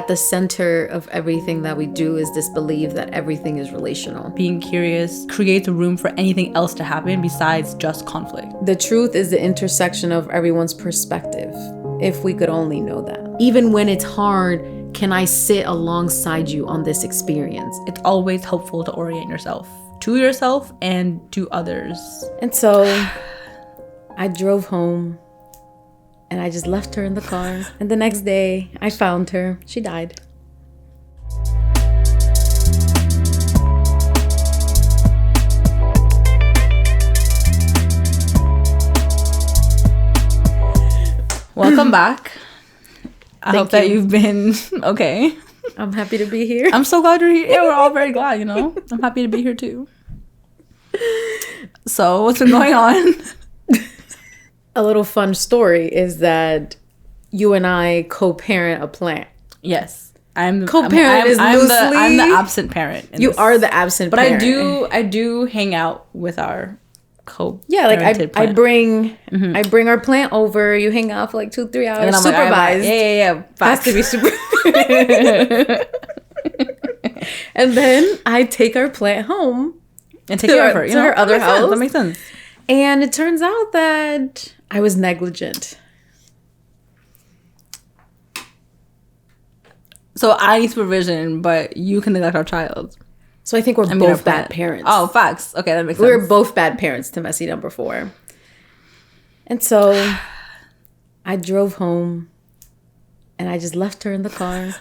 at the center of everything that we do is this belief that everything is relational. Being curious creates a room for anything else to happen besides just conflict. The truth is the intersection of everyone's perspective. If we could only know that. Even when it's hard, can I sit alongside you on this experience? It's always helpful to orient yourself to yourself and to others. And so I drove home and I just left her in the car. And the next day I found her. She died. Welcome back. I hope that you've been okay. I'm happy to be here. I'm so glad you're here. Yeah, we're all very glad, you know. I'm happy to be here too. So, what's been going on? A little fun story is that you and I co-parent a plant. Yes. I'm co-parent I'm the absent parent. You are the absent parent. But I do hang out with our yeah, like I bring our plant over. You hang out for like 2-3 hours. Supervised. Yeah. Has to be supervised. And then I take our plant home and take care of her. To her other house. That makes sense. And it turns out that I was negligent. So I need supervision, but you can neglect our child. So I think we're both bad parents. Oh, facts. Okay, that makes sense. We're both bad parents to messy number 4. And so I drove home and I just left her in the car.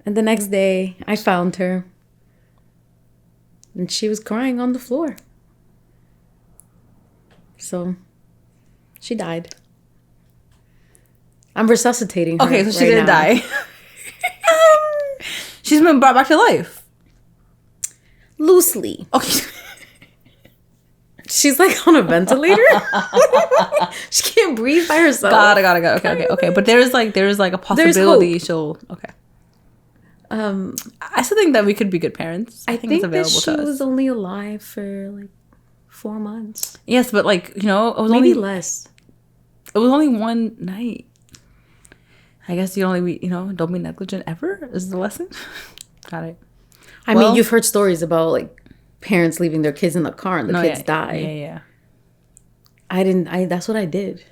And the next day I found her and she was crying on the floor. So she died. I'm resuscitating her. Okay, so she didn't die. She's been brought back to life. Loosely. Okay. She's like on a ventilator. She can't breathe by herself. Got it. Okay. But there's like a possibility she'll. Okay. I still think that we could be good parents. I think it's available that she was only alive for like 4 months. Yes, but like, you know, it was maybe only less. It was only one night. I guess you only be, you know, don't be negligent ever is the lesson. Got it. I mean, you've heard stories about like parents leaving their kids in the car and the kids die. Yeah. That's what I did.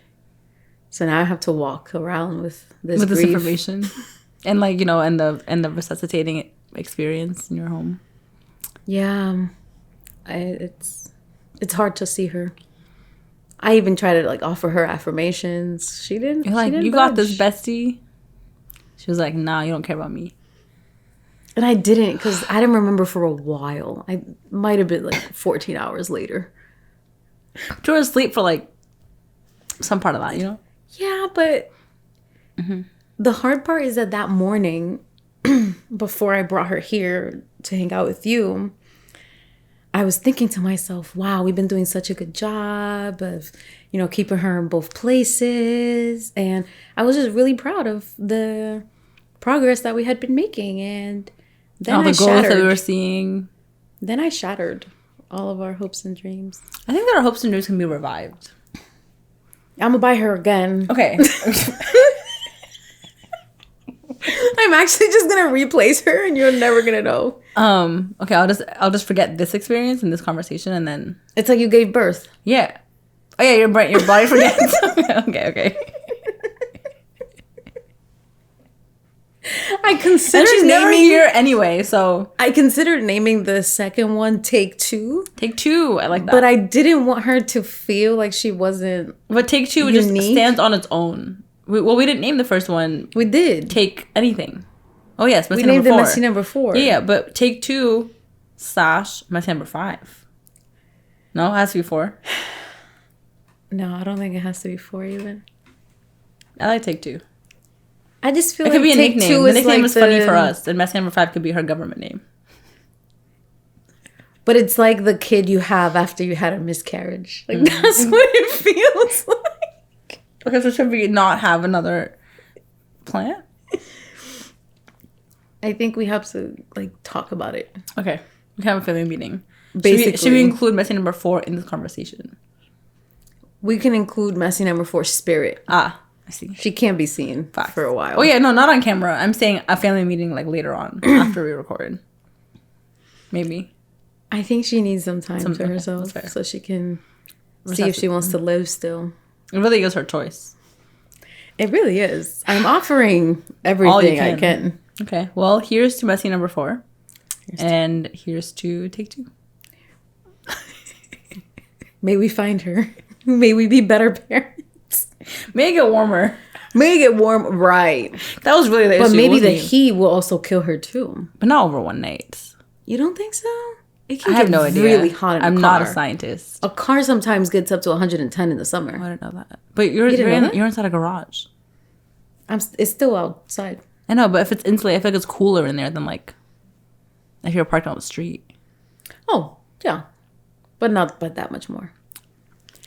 So now I have to walk around with this information. And like, you know, and the resuscitating experience in your home. Yeah. It's hard to see her. I even tried to like offer her affirmations. She didn't. You're like, you budge. got this, bestie. She was like, nah, you don't care about me. And I didn't, because I didn't remember for a while. I might have been like 14 hours later. She was asleep for like some part of that, you know? Yeah, but the hard part is that morning, before I brought her here to hang out with you, I was thinking to myself, wow, we've been doing such a good job of, you know, keeping her in both places. And I was just really proud of the progress that we had been making. And then the goals that we were seeing. Then I shattered all of our hopes and dreams. I think that our hopes and dreams can be revived. I'm gonna buy her again. Okay. I'm actually just gonna replace her and you're never gonna know. Okay, I'll just forget this experience and this conversation and then it's like you gave birth. Yeah. Oh yeah, your body forgets. Okay. I considered she's never here anyway, so I considered naming the second one Take Two. Take Two, I like that. But I didn't want her to feel like she wasn't. But Take Two just stands on its own. We didn't name the first one. We did. Take anything. Oh yes, we named it Messy Number 4. Yeah, but Take Two / Messy Number 5. No, it has to be 4. No, I don't think it has to be 4 even. I like Take Two. I just feel it like could be a Take nickname. Two The is nickname like is funny for us, and Messy Number 5 could be her government name. But it's like the kid you have after you had a miscarriage. Like that's what it feels like. Okay, so should we not have another plant? I think we have to like talk about it. Okay, we can have a family meeting. Basically, should we include Messy Number 4 in this conversation? We can include Messy Number 4 spirit. I I see. She can't be seen for a while. Oh yeah, no, not on camera. I'm saying a family meeting like later on after we record. Maybe. I think she needs some time to herself so she can see if she wants to live still. It really is her choice. It really is. I'm offering everything I can. Okay. Well, here's to Messy number 4. And here's to take 2. May we find her. May we be better parents. May it get warmer. May it get warm. Right. That was really the issue. But maybe the heat will also kill her too. But not over one night. You don't think so? It I have no idea. Really hot in a car. I'm not a scientist. A car sometimes gets up to 110 in the summer. I didn't know that. But you're inside a garage. It's still outside. I know, but if it's insulated, I feel like it's cooler in there than like if you're parked on the street. Oh, yeah. But not that much more.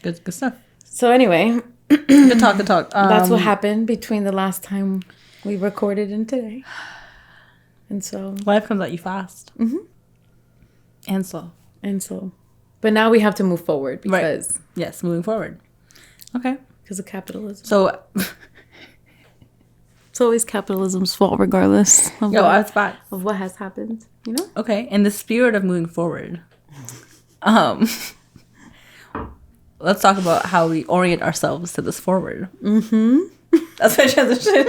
Good stuff. So anyway. Good talk. That's what happened between the last time we recorded and today. And so. Life comes at you fast. Mm-hmm. And slow. But now we have to move forward because. Right. Yes, moving forward. Okay. Because of capitalism. So. It's always capitalism's fault regardless of what has happened, you know? Okay. In the spirit of moving forward. Let's talk about how we orient ourselves to this forward. Mm-hmm. That's my transition.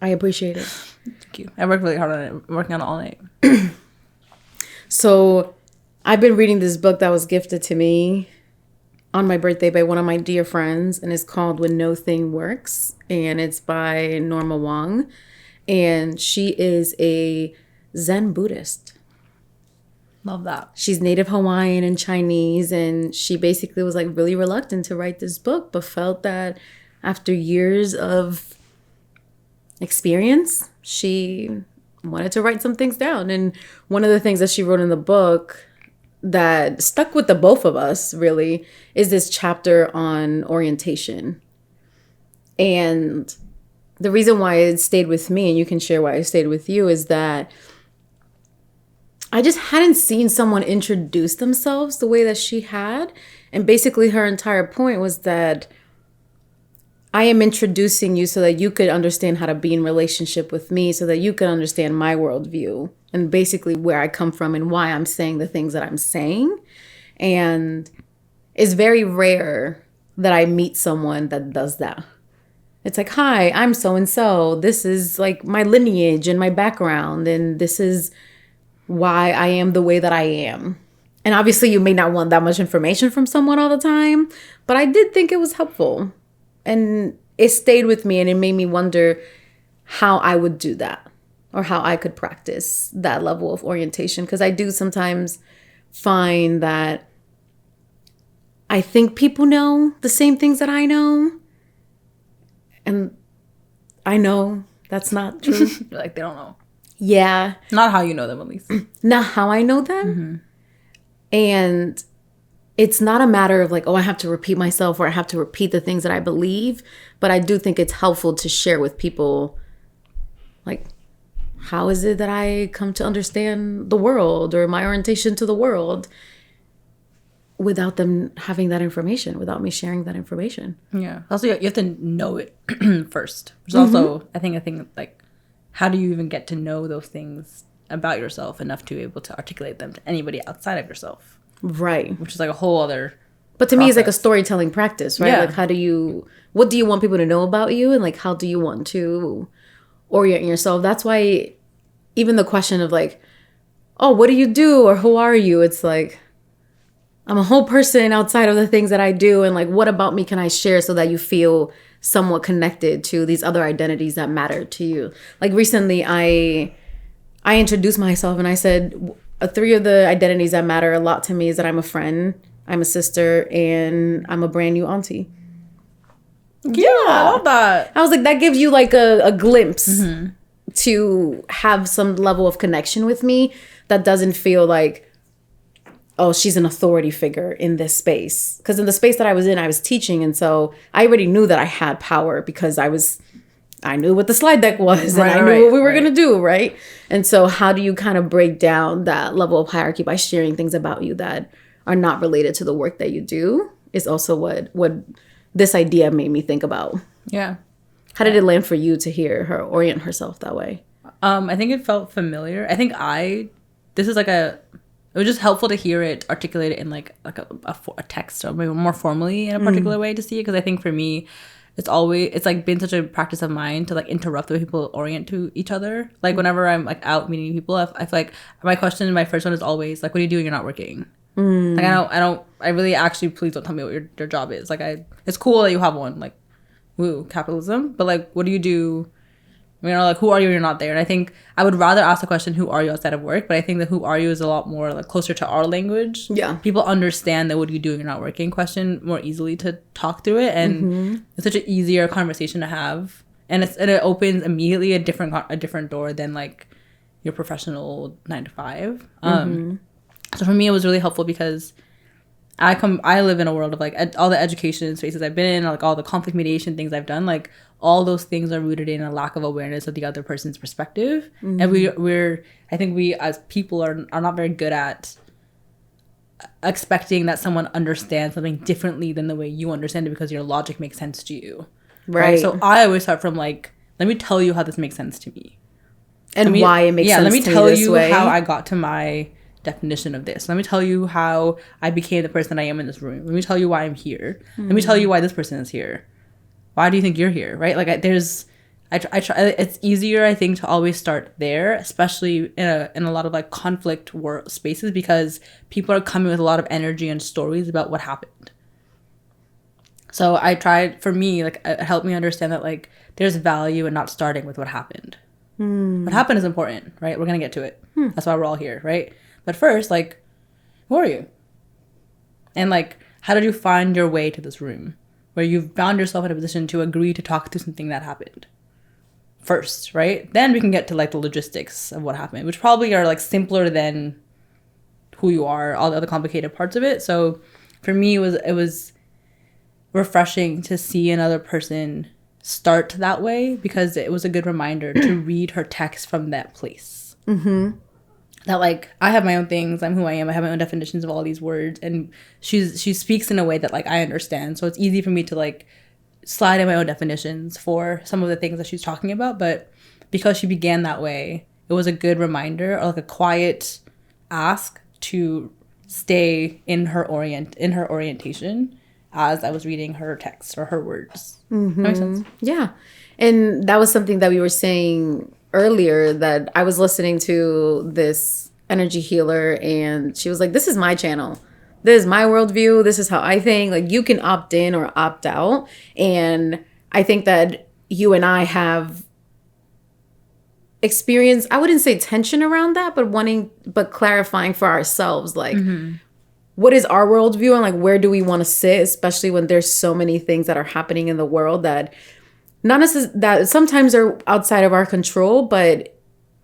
I appreciate it. Thank you. I worked really hard on it. I'm working on it all night. So, I've been reading this book that was gifted to me on my birthday by one of my dear friends, and it's called When No Thing Works, and it's by Norma Wong, and she is a Zen Buddhist. Love that. She's Native Hawaiian and Chinese, and she basically was like really reluctant to write this book, but felt that after years of experience, she wanted to write some things down. And one of the things that she wrote in the book that stuck with the both of us really is this chapter on orientation. And the reason why it stayed with me, and you can share why it stayed with you, is that I just hadn't seen someone introduce themselves the way that she had. And basically her entire point was that I am introducing you so that you could understand how to be in relationship with me, so that you can understand my worldview and basically where I come from and why I'm saying the things that I'm saying. And it's very rare that I meet someone that does that. It's like, hi, I'm so-and-so. This is like my lineage and my background. And this is why I am the way that I am. And obviously you may not want that much information from someone all the time, but I did think it was helpful. And it stayed with me, and it made me wonder how I would do that or how I could practice that level of orientation. Because I do sometimes find that I think people know the same things that I know. And I know that's not true. Like they don't know. Yeah. Not how you know them, at least. Not how I know them. Mm-hmm. And it's not a matter of like, oh, I have to repeat myself or I have to repeat the things that I believe. But I do think it's helpful to share with people, like, how is it that I come to understand the world or my orientation to the world without them having that information, without me sharing that information. Yeah. Also, you have to know it first. There's also, I think, like, how do you even get to know those things about yourself enough to be able to articulate them to anybody outside of yourself? Right. Which is like a whole other But to me, it's like a storytelling practice, right? Yeah. Like, what do you want people to know about you? And like, how do you want to orient yourself? That's why even the question of like, oh, what do you do? Or who are you? It's like, I'm a whole person outside of the things that I do. And like, what about me can I share so that you feel somewhat connected to these other identities that matter to you? Like recently, I introduced myself and I said, 3 of the identities that matter a lot to me is that I'm a friend, I'm a sister, and I'm a brand new auntie. Yeah, I love that. I was like, that gives you like a glimpse to have some level of connection with me that doesn't feel like, oh, she's an authority figure in this space. Because in the space that I was in, I was teaching. And so I already knew that I had power because I knew what the slide deck was and I knew what we were going to do, right? And so how do you kind of break down that level of hierarchy by sharing things about you that are not related to the work that you do? is also what this idea made me think about. Yeah. How did it land for you to hear her orient herself that way? I think it felt familiar. I think this is like it was just helpful to hear it articulated in like a text or maybe more formally in a particular way to see it. Because I think for me, it's like been such a practice of mine to like interrupt the way people orient to each other. Like whenever I'm like out meeting people, I feel like my first one is always like, what are you doing? You're not working. Like I really actually, please don't tell me what your job is. Like it's cool that you have one, like, woo, capitalism. But like, what do you do? You know, like, who are you when you're not there? And I think I would rather ask the question, who are you outside of work? But I think that who are you is a lot more like closer to our language. Yeah. People understand that what do you do when you're not working question more easily to talk through it. And it's such an easier conversation to have. And it opens immediately a different door than like your professional 9 to 5. So for me, it was really helpful because I live in a world of like all the education spaces I've been in, like all the conflict mediation things I've done, like all those things are rooted in a lack of awareness of the other person's perspective. And I think we as people are not very good at expecting that someone understands something differently than the way you understand it because your logic makes sense to you. Right. So I always start from like, let me tell you how this makes sense to me. And why it makes sense to me this way. Let me tell you how I got to my definition of this. Let me tell you how I became the person I am in this room. Let me tell you why I'm here. Let me tell you why this person is here. Why do you think you're here? Right? Like I try. It's easier, I think, to always start there, especially in a lot of like conflict spaces, because people are coming with a lot of energy and stories about what happened. So I tried, for me, like it helped me understand that like there's value in not starting with what happened. What happened is important, right? We're gonna get to it. That's why we're all here, right? But first, like, who are you? And like, how did you find your way to this room where you've found yourself in a position to agree to talk through something that happened? First, right? Then we can get to like the logistics of what happened, which probably are like simpler than who you are, all the other complicated parts of it. So for me, it was refreshing to see another person start that way, because it was a good reminder to read her text from that place. That like, I have my own things, I'm who I am, I have my own definitions of all these words, and she speaks in a way that like I understand, so it's easy for me to like slide in my own definitions for some of the things that she's talking about. But because she began that way, it was a good reminder, or like a quiet ask to stay in her orientation as I was reading her text or her words. That makes sense? Yeah. And that was something that we were saying earlier, that I was listening to this energy healer, and she was like, this is my channel. This is my worldview. This is how I think. Like, you can opt in or opt out. And I think that you and I have experienced, I wouldn't say tension around that, but clarifying for ourselves, like, what is our worldview and like, where do we want to sit, especially when there's so many things that are happening in the world that not necessarily, that sometimes are outside of our control, but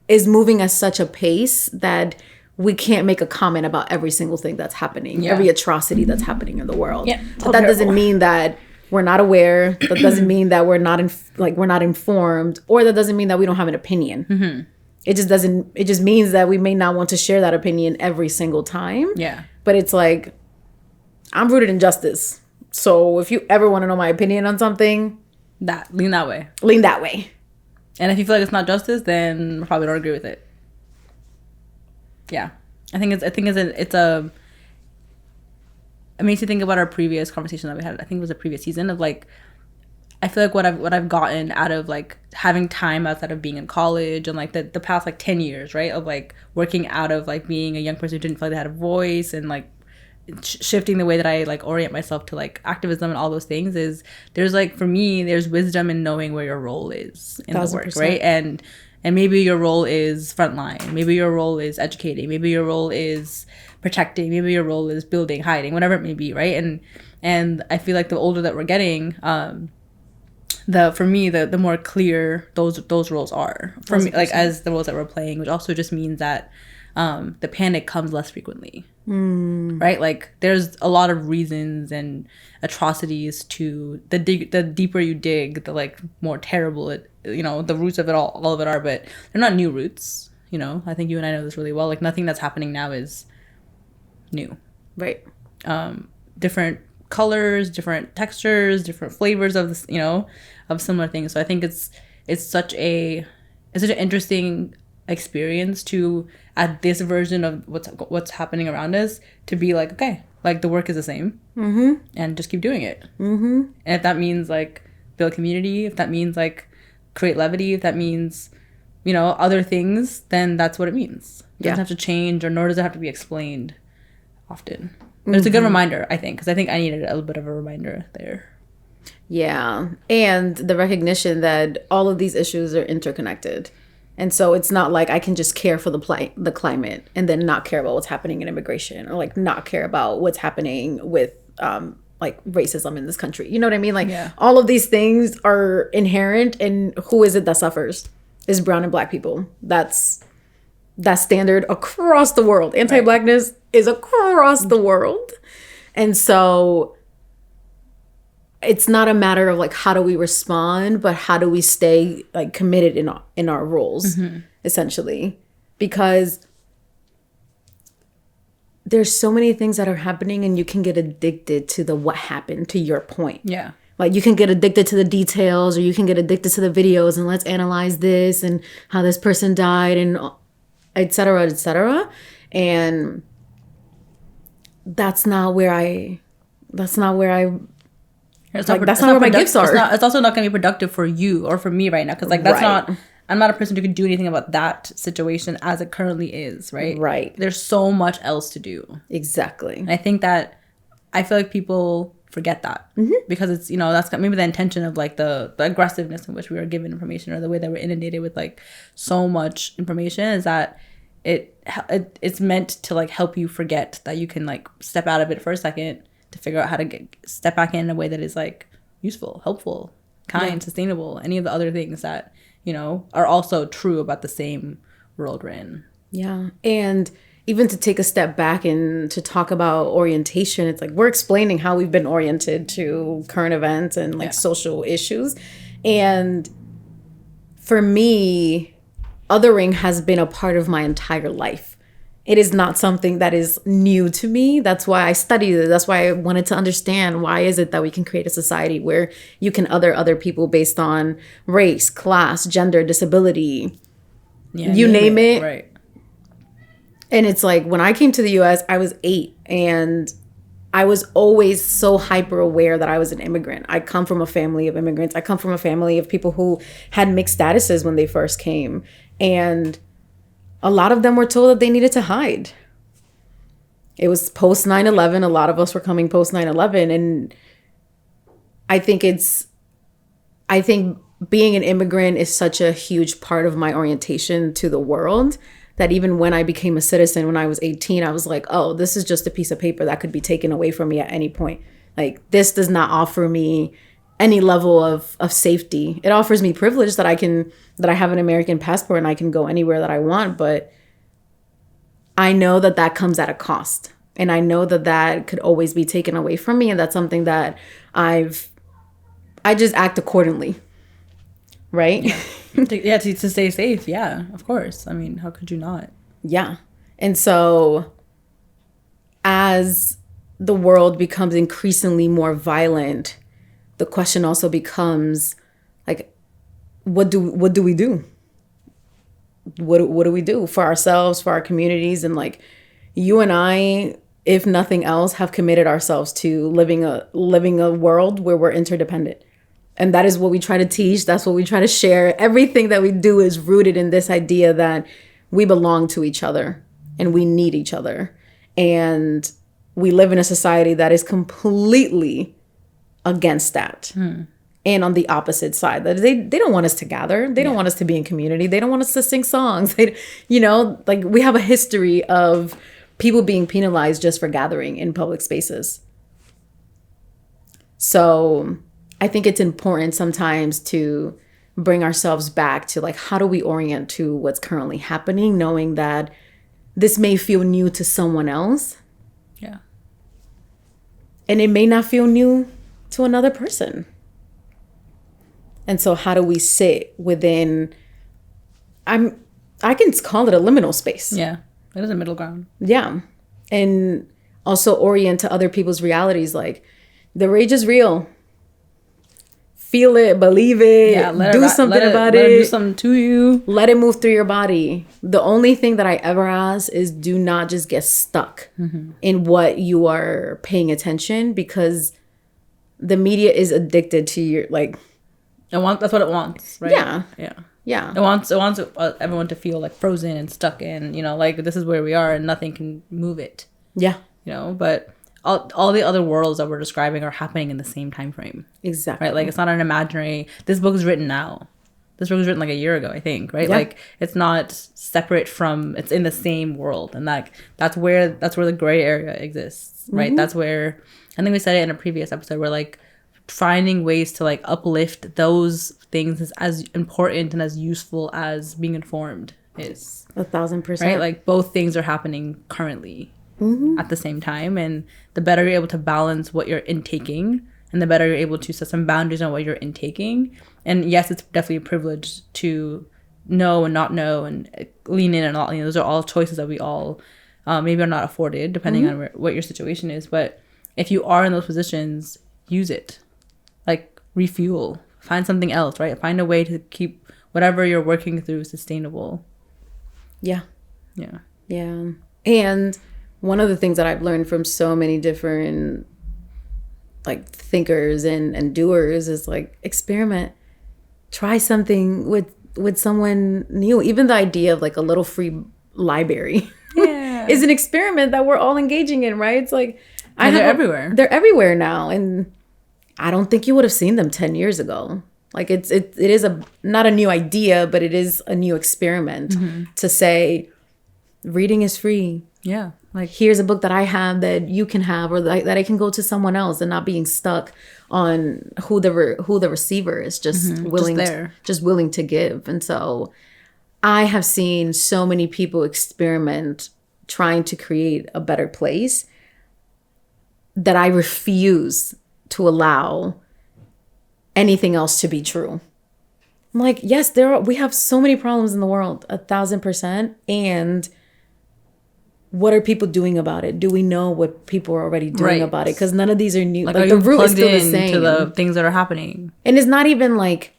is moving at such a pace that we can't make a comment about every single thing that's happening, every atrocity that's happening in the world. But that doesn't mean that we're not aware. That doesn't mean that we're not we're not informed, or that doesn't mean that we don't have an opinion. It just means that we may not want to share that opinion every single time. Yeah. But it's like, I'm rooted in justice. So if you ever want to know my opinion on something, lean that way. Lean that way. And if you feel like it's not justice, then probably don't agree with it. Yeah. It makes you think about our previous conversation that we had. I think it was a previous season of like, I feel like what I've gotten out of like having time outside of being in college and like the past like 10 years, right, of like working out of like being a young person who didn't feel like they had a voice, and like shifting the way that I like orient myself to like activism and all those things, is there's like, for me, there's wisdom in knowing where your role is in the work, right? And maybe your role is frontline, maybe your role is educating, maybe your role is protecting, maybe your role is building, hiding, whatever it may be, right? And I feel like the older that we're getting, for me, the more clear those roles are for me, like as the roles that we're playing, which also just means that the panic comes less frequently, right? Like, there's a lot of reasons and atrocities to the deeper you dig, the like more terrible it, the roots of it all of it are, but they're not new roots. I think you and I know this really well. Like, nothing that's happening now is new, right? Different colors, different textures, different flavors of this, of similar things. So I think it's such an interesting experience to, at this version of what's happening around us, to be like, okay, like the work is the same, and just keep doing it. And if that means like build community, if that means like create levity, if that means other things, then that's what it means. It doesn't have to change, or nor does it have to be explained often. But it's a good reminder, I think, because I think I needed a little bit of a reminder there. Yeah, and the recognition that all of these issues are interconnected. And so it's not like I can just care for the climate and then not care about what's happening in immigration, or like not care about what's happening with like racism in this country. You know what I mean? Like all of these things are inherent, and who is it that suffers? Is brown and black people. That's standard across the world. Anti-blackness is across the world. And so it's not a matter of like how do we respond, but how do we stay like committed in our roles, essentially, because there's so many things that are happening, and you can get addicted to what happened, to your point. Yeah. Like you can get addicted to the details, or you can get addicted to the videos, and let's analyze this and how this person died, and et cetera, et cetera. And that's not where my gifts are. It's also not going to be productive for you or for me right now, because like I'm not a person who can do anything about that situation as it currently is, right? Right. There's so much else to do. Exactly. And I feel like people forget that, because it's that's maybe the intention of like the aggressiveness in which we were given information, or the way that we're inundated with like so much information, is that it's meant to like help you forget that you can like step out of it for a second to figure out how to step back in a way that is like useful, helpful, kind, sustainable, any of the other things that are also true about the same world we're in. Yeah. And even to take a step back and to talk about orientation, it's like we're explaining how we've been oriented to current events and like social issues. And for me, othering has been a part of my entire life. It is not something that is new to me. That's why I studied it. That's why I wanted to understand, why is it that we can create a society where you can other people based on race, class, gender, disability, you name it. Right. And it's like, when I came to the US, I was 8, and I was always so hyper aware that I was an immigrant. I come from a family of immigrants. I come from a family of people who had mixed statuses when they first came. And a lot of them were told that they needed to hide. It was post 9/11. A lot of us were coming post 9/11. And I think being an immigrant is such a huge part of my orientation to the world, that even when I became a citizen, when I was 18, I was like, oh, this is just a piece of paper that could be taken away from me at any point. Like, this does not offer me any level of safety. It offers me privilege that I have an American passport and I can go anywhere that I want. But I know that comes at a cost. And I know that could always be taken away from me. And that's something that I just act accordingly. Right? Yeah, to stay safe. Yeah, of course. I mean, how could you not? Yeah. And so as the world becomes increasingly more violent, the question also becomes like, what do we do? What do we do for ourselves, for our communities? And like, you and I, if nothing else, have committed ourselves to living a world where we're interdependent. And that is what we try to teach. That's what we try to share. Everything that we do is rooted in this idea that we belong to each other and we need each other. And we live in a society that is completely against that. And on the opposite side, that they don't want us to gather. They don't want us to be in community. They don't want us to sing songs. Like, we have a history of people being penalized just for gathering in public spaces. So I think it's important sometimes to bring ourselves back to like, how do we orient to what's currently happening, knowing that this may feel new to someone else. Yeah. And it may not feel new to another person. And so how do we sit within, I can call it a liminal space. Yeah. It is a middle ground. Yeah. And also orient to other people's realities. Like, The rage is real. Feel it, believe it, do something about it. Let it do something to you. Let it move through your body. The only thing that I ever ask is do not just get stuck in what you are paying attention, because the media is addicted to your, like... That's what it wants, right? Yeah. Yeah. Yeah. It wants everyone to feel like frozen and stuck in, like this is where we are and nothing can move it. Yeah. But... all the other worlds that we're describing are happening in the same time frame. Exactly. Right? Like, it's not an imaginary... This book is written now. This book was written like a year ago, I think, right? Yeah. Like, it's not separate from... It's in the same world. And like that's where the gray area exists, right? That's where... I think we said it in a previous episode, where like finding ways to like uplift those things is as important and as useful as being informed is. 1,000%. Right? Like, both things are happening currently. At the same time, and the better you're able to balance what you're intaking, and the better you're able to set some boundaries on what you're intaking. And yes, it's definitely a privilege to know and not know, and lean in and not. Those are all choices that we all maybe are not afforded, depending on what your situation is. But if you are in those positions, use it. Like, refuel, find something else, right? Find a way to keep whatever you're working through sustainable. Yeah. And one of the things that I've learned from so many different like thinkers and doers is like, experiment, try something with someone new. Even the idea of like a little free library is an experiment that we're all engaging in, right? It's like, they're everywhere. They're everywhere now, and I don't think you would have seen them 10 years ago. Like, it is not a new idea, but it is a new experiment to say reading is free. Yeah. Like, here's a book that I have that you can have, or that I can go to someone else, and not being stuck on who the receiver is, just willing to give. And so I have seen so many people experiment trying to create a better place that I refuse to allow anything else to be true. I'm like, yes, we have so many problems in the world, 1,000%, and what are people doing about it? Do we know what people are already doing about it? Because none of these are new. Like the root is still the same to the things that are happening. And it's not even like,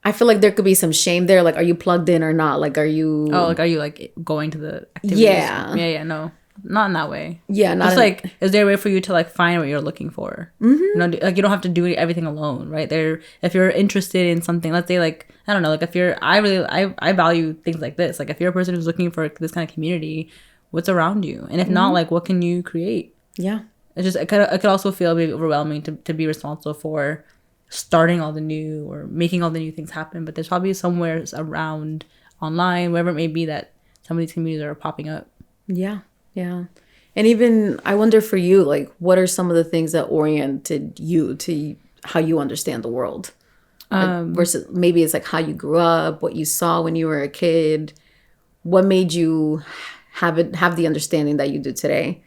I feel like there could be some shame there. Like, are you plugged in or not? Like, are you... Oh, like, are you like going to the activities? Yeah. No, not in that way. Yeah, not just like, is there a way for you to like find what you're looking for? Like, you don't have to do everything alone, right? If you're interested in something, let's say like, I don't know, like I value things like this. Like, if you're a person who's looking for this kind of community, what's around you? And if not, like, what can you create? Yeah. It could also feel maybe overwhelming to be responsible for starting all the new or making all the new things happen. But there's probably somewhere around online, wherever it may be, that some of these communities are popping up. Yeah. And even, I wonder for you, like, what are some of the things that oriented you to how you understand the world? Like, versus maybe it's like how you grew up, what you saw when you were a kid. What made you have the understanding that you do today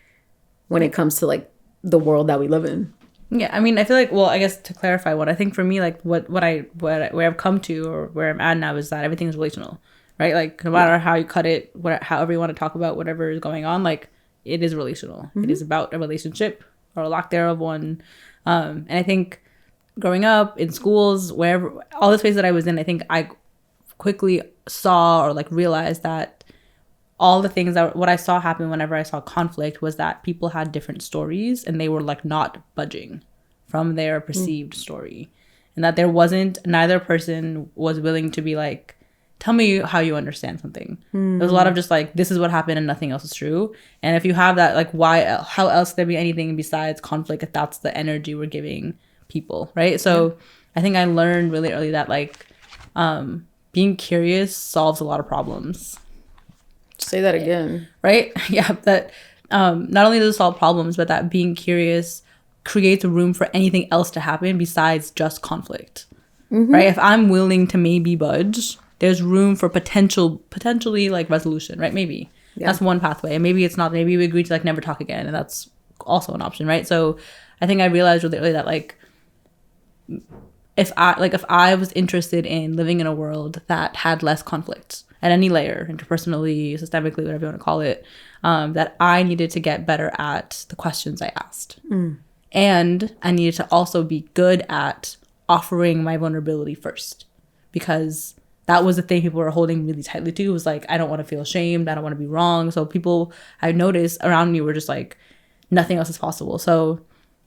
when it comes to like the world that we live in? Yeah, I mean, I feel like, well, I guess to clarify, what I think for me, like where I've come to, or where I'm at now, is that everything is relational, right? Like, no matter how you cut it, however you want to talk about whatever is going on, like, it is relational. It is about a relationship, or a lack thereof one. And I think growing up in schools, wherever, all the spaces that I was in, I think I quickly saw or like realized that all the things that what I saw happen whenever I saw conflict was that people had different stories, and they were like not budging from their perceived story, and that neither person was willing to be like, tell me how you understand something. There was a lot of just like, this is what happened and nothing else is true. And if you have that, like, how else could there be anything besides conflict if that's the energy we're giving people, right? So I think I learned really early that like being curious solves a lot of problems. Say that again. Right? Yeah, that not only does it solve problems, but that being curious creates room for anything else to happen besides just conflict. Right? If I'm willing to maybe budge, there's room for potentially like resolution, right? Maybe. That's one pathway. And maybe it's not. Maybe we agree to like never talk again, and that's also an option, right? So I think I realized really early that like, if I was interested in living in a world that had less conflict at any layer, interpersonally, systemically, whatever you want to call it, that I needed to get better at the questions I asked. And I needed to also be good at offering my vulnerability first, because that was the thing people were holding really tightly to. It was like, I don't want to feel ashamed. I don't want to be wrong. So people I noticed around me were just like, nothing else is possible. So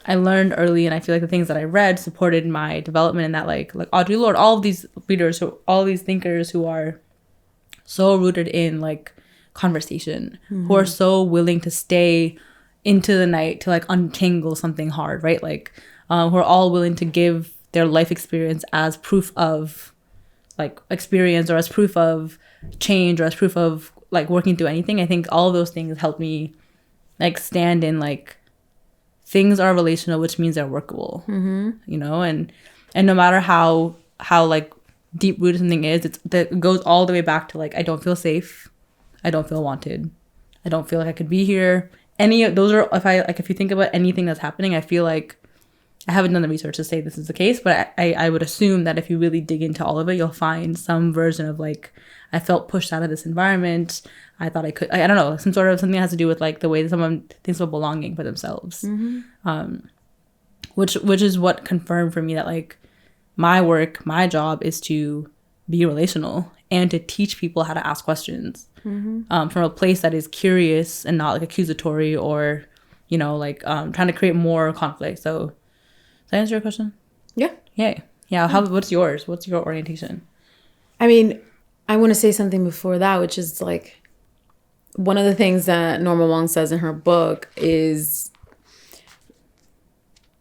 I learned early, and I feel like the things that I read supported my development in that, like Audre Lorde, all of these leaders, all these thinkers who are so rooted in like conversation, who are so willing to stay into the night to like untangle something hard, right? Like who are all willing to give their life experience as proof of like experience, or as proof of change, or as proof of like working through anything. I think all of those things helped me like stand in like, things are relational, which means they're workable, you know, and no matter how like deep rooted something is, it goes all the way back to like, I don't feel safe, I don't feel wanted, I don't feel like I could be here. Any of those are, if you think about anything that's happening, I feel like, I haven't done the research to say this is the case, but I would assume that if you really dig into all of it, you'll find some version of like, I felt pushed out of this environment. I thought I could, I don't know, some sort of something that has to do with like the way that someone thinks about belonging for themselves. Which is what confirmed for me that like my work, my job is to be relational and to teach people how to ask questions from a place that is curious and not like accusatory, or, you know, like trying to create more conflict. So, does that answer your question? Yeah. Yay. Yeah. What's yours? What's your orientation? I mean, I want to say something before that, which is like, one of the things that Norma Wong says in her book is,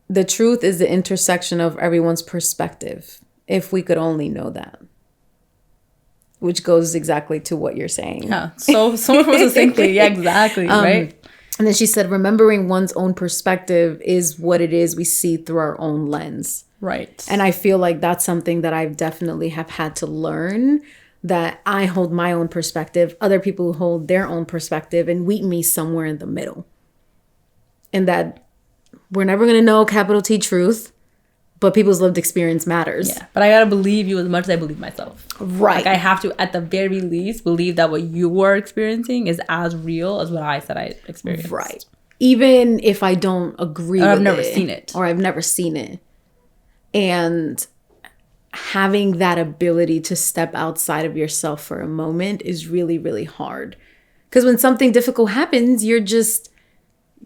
the truth is the intersection of everyone's perspective. If we could only know that. Which goes exactly to what you're saying. Yeah. So much more succinctly. Yeah, exactly. Right. And then she said, remembering one's own perspective is what it is we see through our own lens. Right. And I feel like that's something that I've definitely have had to learn, that I hold my own perspective, other people hold their own perspective, and we meet somewhere in the middle. And that we're never going to know capital T truth, but people's lived experience matters. Yeah. But I got to believe you as much as I believe myself. Right. Like I have to, at the very least, believe that what you were experiencing is as real as what I said I experienced. Right. Even if I don't agree with it. Or I've never seen it. Or I've never seen it. And having that ability to step outside of yourself for a moment is really, really hard. Because when something difficult happens, you're just,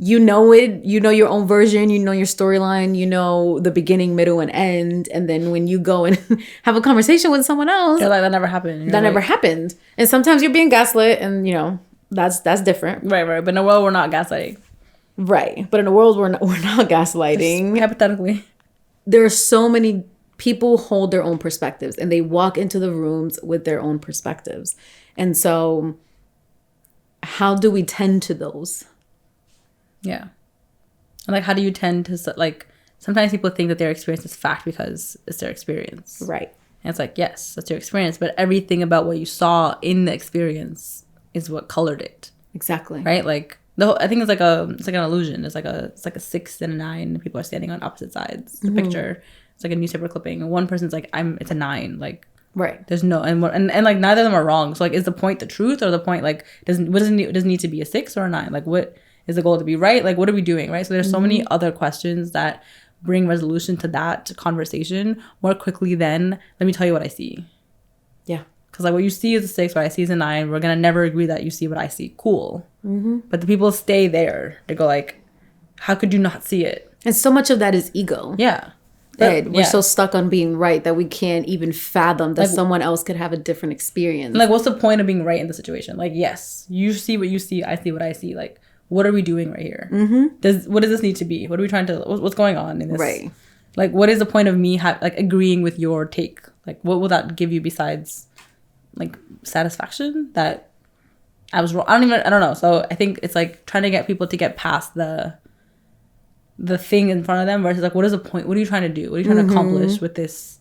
you know it, you know your own version, you know your storyline, you know the beginning, middle, and end. And then when you go and have a conversation with someone else, you're like, that never happened. That never happened. And sometimes you're being gaslit, and you know, that's different. Right. But in a world, we're not gaslighting. Right. But in a world, we're not gaslighting. Just hypothetically. There are so many people hold their own perspectives, and they walk into the rooms with their own perspectives. And so how do we tend to those? Yeah. And like, how do you tend to, like, sometimes people think that their experience is fact because it's their experience. Right. And it's like, yes, that's your experience, but everything about what you saw in the experience is what colored it. Exactly. Right? Like, I think it's like an illusion. It's like a 6 and a 9, and people are standing on opposite sides. It's a picture. It's like a newspaper clipping, and one person's like, it's a 9. Like, right. There's no, and like neither of them are wrong. So like, is the point the truth, or the point like does it need to be a 6 or a 9? Like, what is the goal to be right? Like, what are we doing, right? So there's so many other questions that bring resolution to that conversation more quickly than, let me tell you what I see. Yeah. Because like, what you see is a 6, what I see is a 9. We're gonna never agree that you see what I see. Cool. But the people stay there. They go like, how could you not see it? And so much of that is ego. Yeah. Right. We're so stuck on being right that we can't even fathom that someone else could have a different experience. Like, what's the point of being right in the situation? Like, yes, you see what you see, I see what I see. Like, what are we doing right here? What does this need to be? What are we trying to, what's going on in this? Right. Like, what is the point of me agreeing with your take? Like, what will that give you besides like satisfaction that I was wrong? I don't know. So I think it's like trying to get people to get past the thing in front of them versus like, what is the point? What are you trying to do? What are you trying to accomplish with this?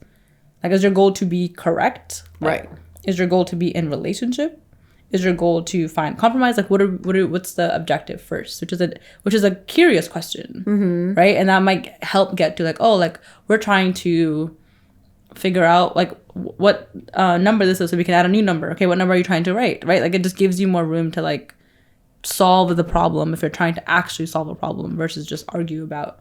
Like, is your goal to be correct? Right. Is your goal to be in relationship? Is your goal to find compromise? Like, what's the objective first? Which is a curious question, right? And that might help get to like, oh, like we're trying to figure out like what number this is so we can add a new number. Okay, what number are you trying to write? Right? Like, it just gives you more room to like solve the problem if you're trying to actually solve a problem versus just argue about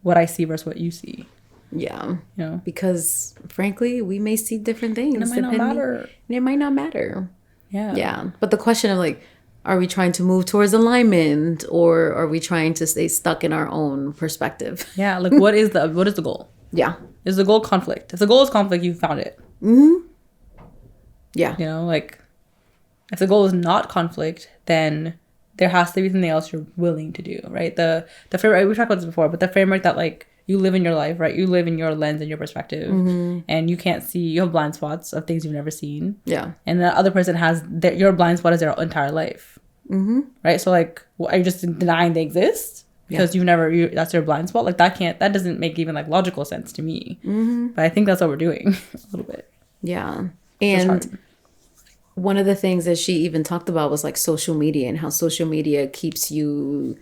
what I see versus what you see. Yeah. You know? Because frankly, we may see different things. And it might not matter. It might not matter. Yeah. Yeah. But the question of like, are we trying to move towards alignment, or are we trying to stay stuck in our own perspective? Yeah. Like, what is the goal? Yeah. Is the goal conflict? If the goal is conflict, you found it. Mm-hmm. Yeah. You know, like, if the goal is not conflict, then there has to be something else you're willing to do, right? The framework, we talked about this before, but the framework that, like, you live in your life, right? You live in your lens and your perspective, and you can't see, you have blind spots of things you've never seen. Yeah. And the other person has your blind spot is their entire life. Right? So, like, are you just denying they exist? Because you've never, that's your blind spot? Like, that doesn't make even, like, logical sense to me. But I think that's what we're doing a little bit. Yeah. And one of the things that she even talked about was, like, social media, and how social media keeps you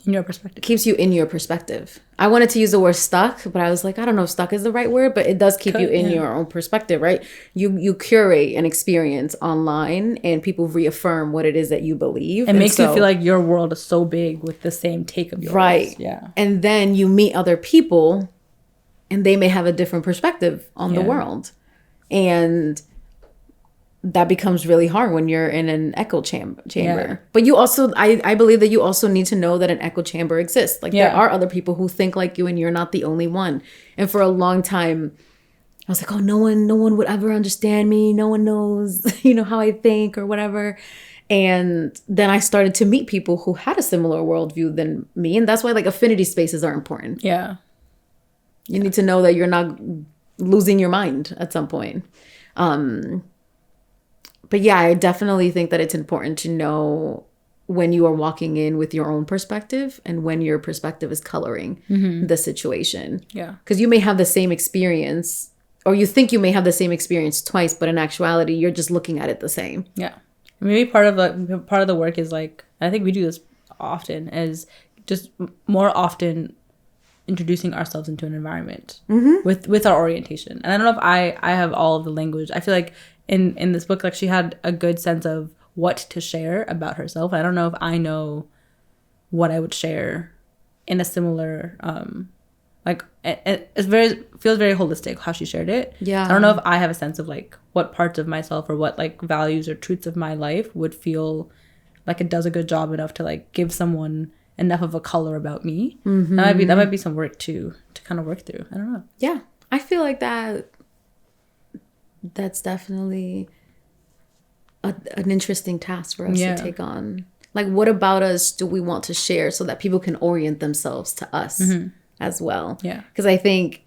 in your perspective. Keeps you in your perspective. I wanted to use the word stuck, but I was like, I don't know if stuck is the right word, but it does keep you in your own perspective, right? You curate an experience online, and people reaffirm what it is that you believe. It makes you feel like your world is so big with the same take of yours. Right. Yeah. And then you meet other people, and they may have a different perspective on the world. And that becomes really hard when you're in an echo chamber. Yeah. But you also, I believe that you also need to know that an echo chamber exists. Like, there are other people who think like you, and you're not the only one. And for a long time, I was like, oh, no one would ever understand me. No one knows, how I think or whatever. And then I started to meet people who had a similar worldview than me. And that's why, like, affinity spaces are important. Yeah. You need to know that you're not losing your mind at some point. But yeah, I definitely think that it's important to know when you are walking in with your own perspective, and when your perspective is coloring the situation. Yeah. Because you may have the same experience, or you think you may have the same experience twice, but in actuality, you're just looking at it the same. Yeah. Maybe part of the work is, like, I think we do this often, is just more often introducing ourselves into an environment with our orientation. And I don't know if I have all of the language. I feel like in this book, like, she had a good sense of what to share about herself. I don't know if I know what I would share in a similar feels very holistic how she shared it. Yeah. I don't know if I have a sense of, like, what parts of myself or what, like, values or truths of my life would feel like it does a good job enough to, like, give someone enough of a color about me. That might be some work to kind of work through. I don't know. Yeah. I feel like that's definitely an interesting task for us to take on. Like, what about us do we want to share so that people can orient themselves to us as well? Yeah. Because I think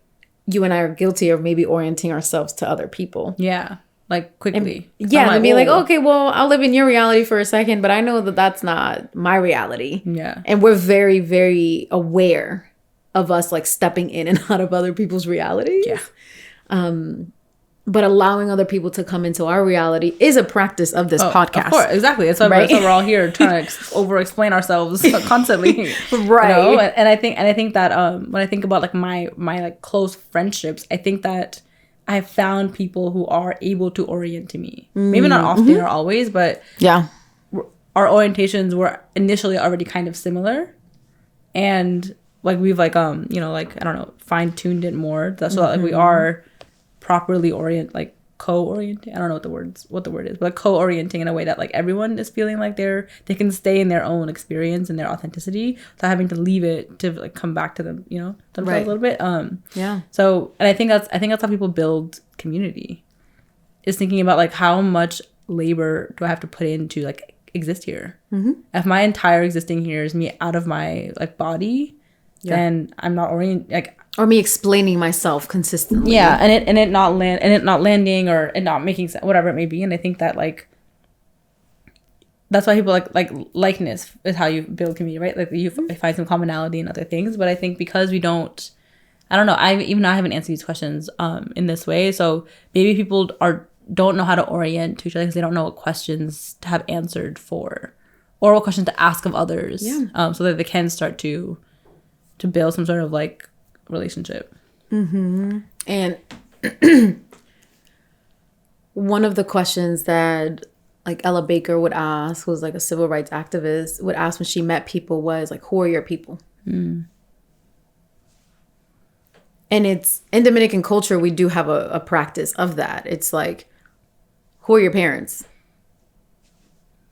you and I are guilty of maybe orienting ourselves to other people. Yeah. Like, quickly. And be like, okay, well, I'll live in your reality for a second, but I know that that's not my reality. Yeah. And we're very, very aware of us, like, stepping in and out of other people's realities. Yeah. But allowing other people to come into our reality is a practice of this podcast. Of course, exactly. That's why we're all here trying to over-explain ourselves constantly, right? And I think that when I think about, like, my like close friendships, I think that I've found people who are able to orient to me. Maybe not often or always, but our orientations were initially already kind of similar, and, like, we've, like, like, I don't know, fine-tuned it more. That's so that, like, we are properly co-orienting. I don't know what the word is, but co-orienting in a way that, like, everyone is feeling like they can stay in their own experience and their authenticity without having to leave it to, like, come back to them, themselves a little bit. So, and I think that's how people build community, is thinking about, like, how much labor do I have to put in to, like, exist here? If my entire existing here is me out of my, like, body, then I'm not like, or me explaining myself consistently. Yeah, and it not landing or it not making sense, whatever it may be. And I think that, like, that's why people like likeness is how you build community, right? Like, you find some commonality in other things. But I think because we don't, I don't know, I haven't answered these questions in this way. So maybe people don't know how to orient to each other because they don't know what questions to have answered for, or what questions to ask of others. So that they can start to build some sort of, like, relationship. And one of the questions that, like, Ella Baker would ask, who's, like, a civil rights activist, would ask when she met people was, like, who are your people? And it's in Dominican culture, we do have a practice of that. It's like, who are your parents?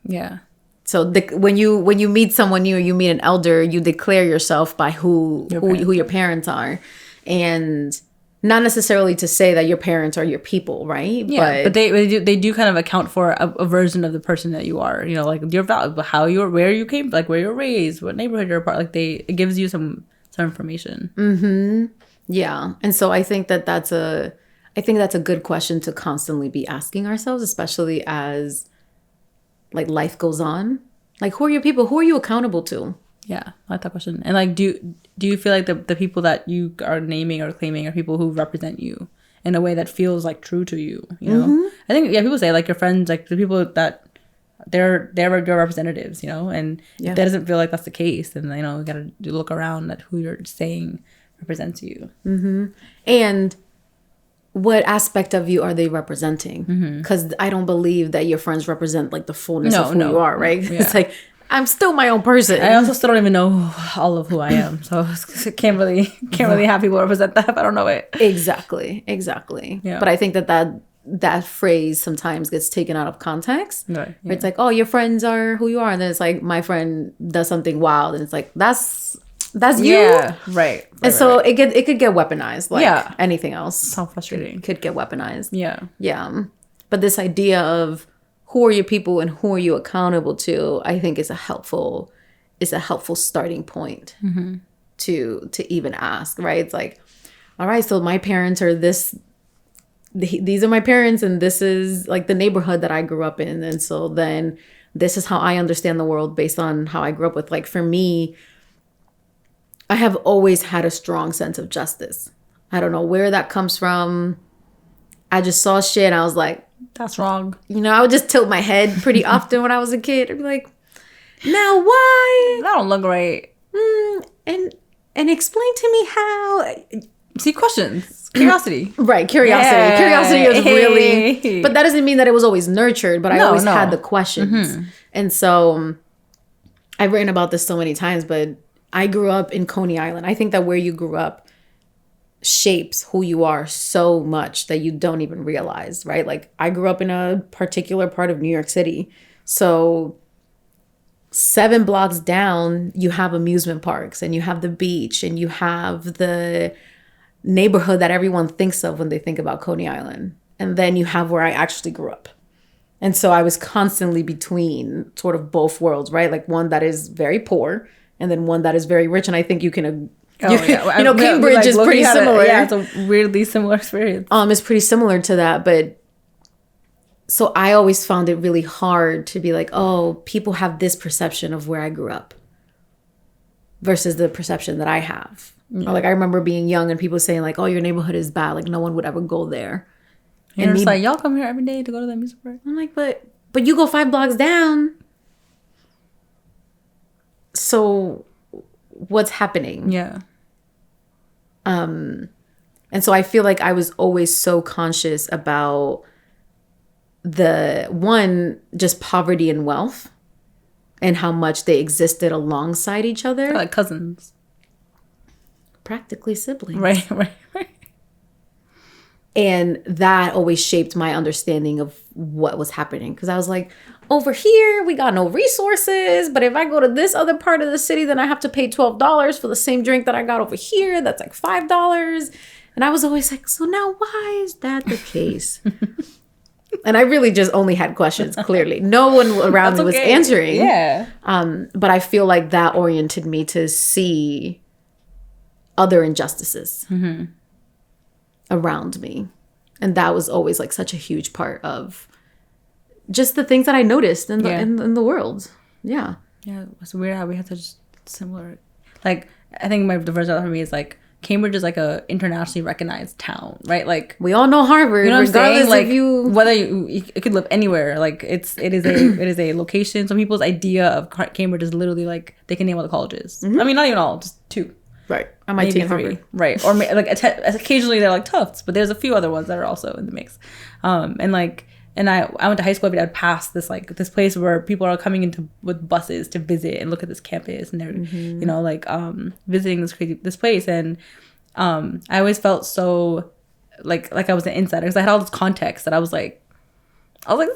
Yeah. So when you meet someone new, you meet an elder, you declare yourself by who your parents are, and not necessarily to say that your parents are your people, right? Yeah, but they do kind of account for a version of the person that you are. You know, like your value, where you came, like where you're raised, what neighborhood you're a part. Like it gives you some information. Mm-hmm. Yeah, and so I think that's a good question to constantly be asking ourselves, especially as like life goes on. Like, who are your people? Who are you accountable to? Yeah, I like that question. And like, do you feel like the people that you are naming or claiming are people who represent you in a way that feels like true to you? You know, mm-hmm. I think people say like your friends, like the people that they're your representatives, you know, and if that doesn't feel like that's the case, then you know you gotta look around at who you're saying represents you. Mm-hmm. And what aspect of you are they representing? Because I don't believe that your friends represent like the fullness of who you are, right? Yeah. It's like, I'm still my own person. I also still don't even know all of who I am, so I can't really have people represent that if I don't know it. Exactly. Yeah. But I think that phrase sometimes gets taken out of context. Right. Yeah. It's like, oh, your friends are who you are, and then it's like my friend does something wild, and it's like that's you. Yeah. Right. And so it could get weaponized, like anything else. So frustrating. Could get weaponized. Yeah. Yeah. But this idea of who are your people and who are you accountable to, I think is a helpful starting point to even ask, right? It's like, all right, so my parents are this, these are my parents, and this is like the neighborhood that I grew up in. And so then this is how I understand the world based on how I grew up with. Like for me, I have always had a strong sense of justice. I don't know where that comes from. I just saw shit and I was like, that's wrong. You know, I would just tilt my head pretty often when I was a kid. I'd be like, now why? That don't look right. And explain to me how. See, questions. Curiosity. Right, curiosity. Yeah. Curiosity is really... But that doesn't mean that it was always nurtured, but I always had the questions. Mm-hmm. And so I've written about this so many times, but I grew up in Coney Island. I think that where you grew up shapes who you are so much that you don't even realize, right? Like I grew up in a particular part of New York City. So 7 blocks down, you have amusement parks and you have the beach and you have the neighborhood that everyone thinks of when they think about Coney Island. And then you have where I actually grew up. And so I was constantly between sort of both worlds, right? Like one that is very poor and then one that is very rich. And I think you can, Cambridge is pretty similar. It's a weirdly similar experience. It's pretty similar to that. But so I always found it really hard to be like, oh, people have this perception of where I grew up versus the perception that I have. Yeah. Or like I remember being young and people saying like, oh, your neighborhood is bad. Like no one would ever go there. And it's like, y'all come here every day to go to the music park. I'm like, but you go 5 blocks down. So what's happening? Yeah. And so I feel like I was always so conscious about just poverty and wealth and how much they existed alongside each other. They're like cousins. Practically siblings. Right. And that always shaped my understanding of what was happening. Because I was like, over here, we got no resources. But if I go to this other part of the city, then I have to pay $12 for the same drink that I got over here. That's like $5. And I was always like, so now why is that the case? And I really just only had questions, clearly. No one around me was answering. Yeah. But I feel like that oriented me to see other injustices around me. And that was always like such a huge part of just the things that I noticed in the world. Yeah. Yeah. It's weird how we have such similar, like, I think the first for me is like, Cambridge is like a internationally recognized town, right? Like we all know Harvard, you know what regardless I'm saying? Like, if you whether it could live anywhere. Like it is a location. Some people's idea of Cambridge is literally like they can name all the colleges. I mean, not even all, just 2. Right. MIT and Harvard. Right. Or like occasionally they're like Tufts, but there's a few other ones that are also in the mix. And I went to high school every day. I'd pass this place where people are coming with buses to visit and look at this campus, and they're visiting this place. And I always felt so like I was an insider because I had all this context that I was like, I was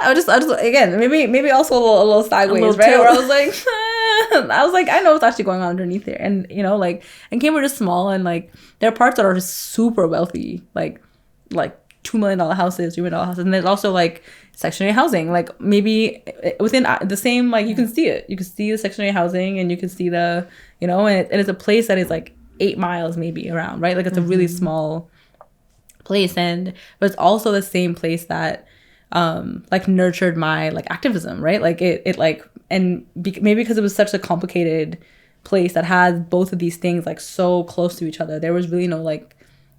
just again maybe also a little sideways, right? Where I was like, I know what's actually going on underneath here, and you know, like, and Cambridge is small, and like there are parts that are just super wealthy, like $2 million houses, $3 million houses, and there's also like Section 8 housing, like maybe within the same, like you can see it, you can see the Section 8 housing, and you can see the, you know, and it's a place that is like 8 miles maybe around, right? Like it's a really small place, but it's also the same place that like nurtured my like activism, right? Like it like, and maybe because it was such a complicated place that has both of these things like so close to each other, there was really no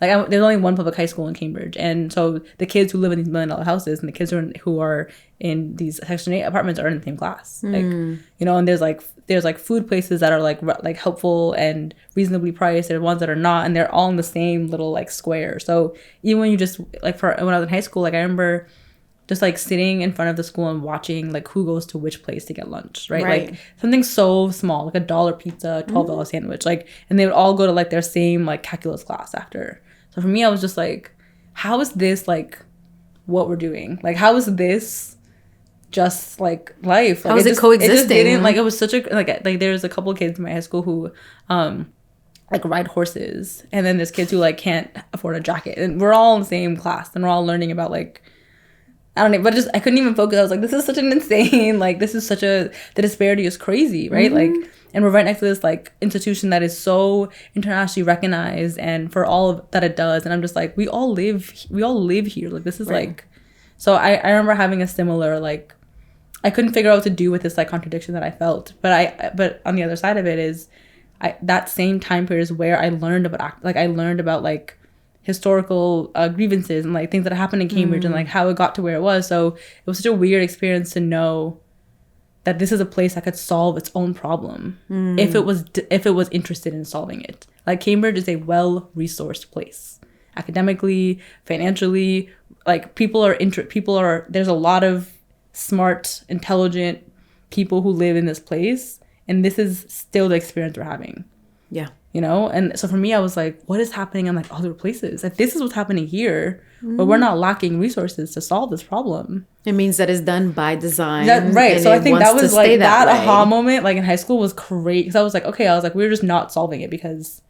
there's only one public high school in Cambridge, and so the kids who live in these $1 million houses and the kids who are in these Section 8 apartments are in the same class, like, you know, and there's like food places that are like helpful and reasonably priced, and ones that are not, and they're all in the same little like square. So even when you just like, for when I was in high school, like I remember just like sitting in front of the school and watching like who goes to which place to get lunch, right? Like something so small, like $1 pizza, $12 sandwich, like, and they would all go to like their same like calculus class after. So for me, I was just like, how is this like what we're doing? Like, how is this just like life? Like, how is it coexisting? It just didn't, like, it was such a like there's a couple of kids in my high school who like ride horses, and then there's kids who like can't afford a jacket, and we're all in the same class, and we're all learning about like, I don't know, but just I couldn't even focus. I was like, this is such an insane, like this is such the disparity is crazy, right? Like, and we're right next to this like institution that is so internationally recognized and for all that it does, and I'm just like, we all live here, like this is like, so I remember having a similar like, I couldn't figure out what to do with this like contradiction that I felt, but on the other side of it is, that same time period is where I learned about like historical grievances and like things that happened in Cambridge and like how it got to where it was. So it was such a weird experience to know that this is a place that could solve its own problem if it was interested in solving it. Like Cambridge is a well-resourced place, academically, financially. Like there's a lot of smart, intelligent people who live in this place, and this is still the experience we're having. Yeah. You know, and so for me, I was like, what is happening in like other places? Like this is what's happening here, but we're not lacking resources to solve this problem. It means that it's done by design. Right. So I think that was like that aha moment, like in high school, was great, because I was like, okay, we're just not solving it because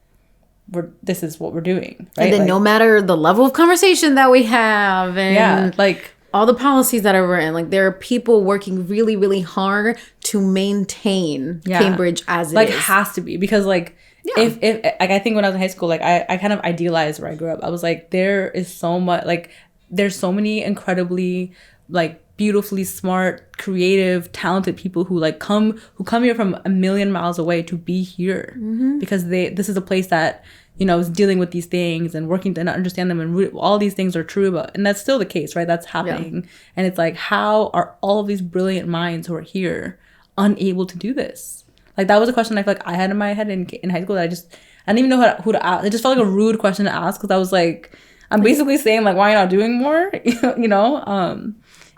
this is what we're doing. Right? And then like, no matter the level of conversation that we have, and like all the policies that are written, like there are people working really, really hard to maintain Cambridge as it like is. Has to be, because like. Yeah. If like I think when I was in high school, like I kind of idealized where I grew up. I was like, there is so much, like there's so many incredibly like beautifully smart, creative, talented people who come here from 1,000,000 miles away to be here because this is a place that, you know, is dealing with these things and working to understand them, and all these things are true about, and that's still the case, right? That's happening. And it's like, how are all of these brilliant minds who are here unable to do this? Like, that was a question I feel like I had in my head in high school that I didn't even know who to ask. It just felt like a rude question to ask, because I was like, I'm basically saying, like, why are you not doing more? you know?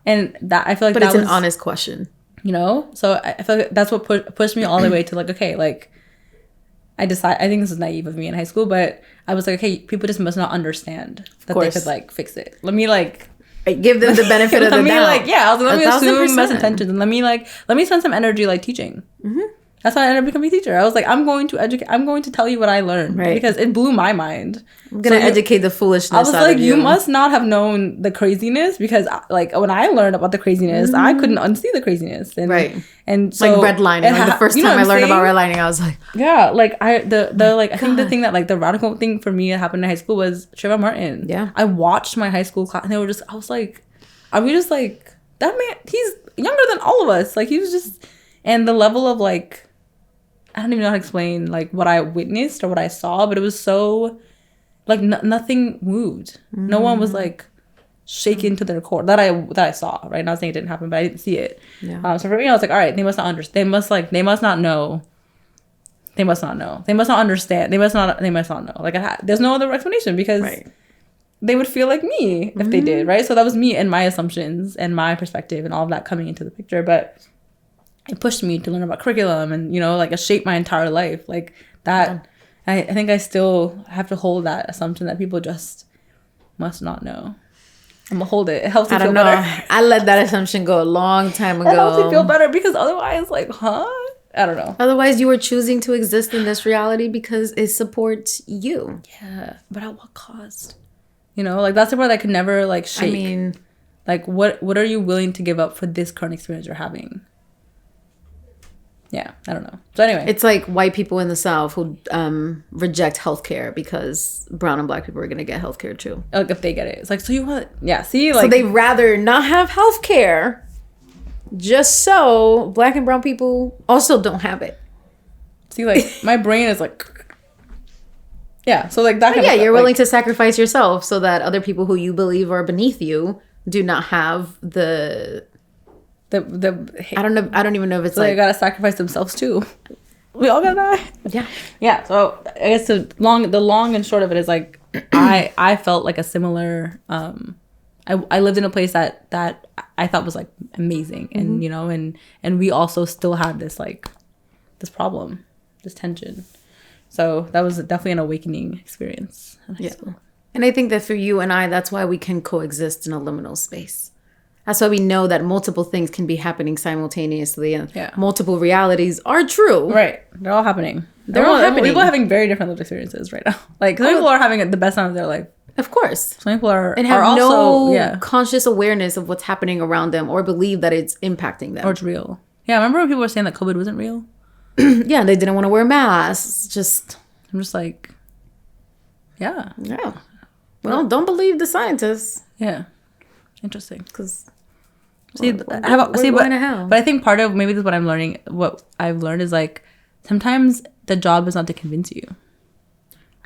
And that, I feel like, but it's an honest question. You know? So I feel like that's what pushed me all the way to, like, okay, like, I think this is naive of me in high school, but I was like, okay, people just must not understand that they could, like, fix it. Let me, like... give them the benefit of the doubt. Like, yeah, I was like, let me assume best intentions, and let me spend some energy, like, teaching. That's how I ended up becoming a teacher. I was like, I'm going to tell you what I learned, because it blew my mind. I'm going to educate the foolishness out of you. I was like, you must not have known the craziness, because like when I learned about the craziness, I couldn't unsee the craziness. And, and so like redlining. Like the first time I learned about redlining, I was like, yeah, like I think the thing that like the radical thing for me that happened in high school was Trayvon Martin. Yeah. I watched my high school class, and I was like, are we just like, that man, he's younger than all of us. Like, he was just, and the level of like, I don't even know how to explain like what I witnessed or what I saw, but it was so like nothing moved. No one was like shaken to their core that I saw. Right, not saying it didn't happen, but I didn't see it. Yeah. So for me, I was like, all right, they must not understand. They must not know. They must not know. They must not understand. They must not know. Like, there's no other explanation, because they would feel like me if they did. Right. So that was me and my assumptions and my perspective and all of that coming into the picture, but it pushed me to learn about curriculum and, you know, like, it shaped my entire life, like that. I think I still have to hold that assumption that people just must not know. I'm gonna hold it. It helps me feel better. I let that assumption go a long time ago. It helps me feel better because otherwise, like, huh? I don't know. Otherwise, you were choosing to exist in this reality because it supports you. Yeah, but at what cost? You know, like, that's the part I could never, like, shake. I mean, like, what are you willing to give up for this current experience you're having? Yeah, I don't know. So anyway. It's like white people in the South who reject healthcare because brown and black people are going to get healthcare too. Like, if they get it. It's like, so you want... Yeah, see? Like, so they'd rather not have healthcare just so black and brown people also don't have it. See, like, my brain is like... Yeah, so like that kind of stuff. You're willing to sacrifice yourself so that other people who you believe are beneath you do not have the I don't even know if it's so like they gotta sacrifice themselves too. We all gotta die. Yeah. So I guess the long and short of it is like I felt like a similar I lived in a place that I thought was like amazing, and you know, and we also still had this like this problem, this tension. So that was definitely an awakening experience in high school. And I think that for you and I, that's why we can coexist in a liminal space. That's why we know that multiple things can be happening simultaneously, and multiple realities are true. Right. They're all happening. They're all happening. People are having very different lived experiences right now. Like, some people are having the best time of their life. Of course. Some people are have no conscious awareness of what's happening around them or believe that it's impacting them. Or it's real. Yeah, I remember when people were saying that COVID wasn't real. Yeah, they didn't want to wear masks. I'm just like, yeah. Well, don't believe the scientists. Yeah. Interesting. Because but I think part of maybe this is what I'm learning. What I've learned is like sometimes the job is not to convince you.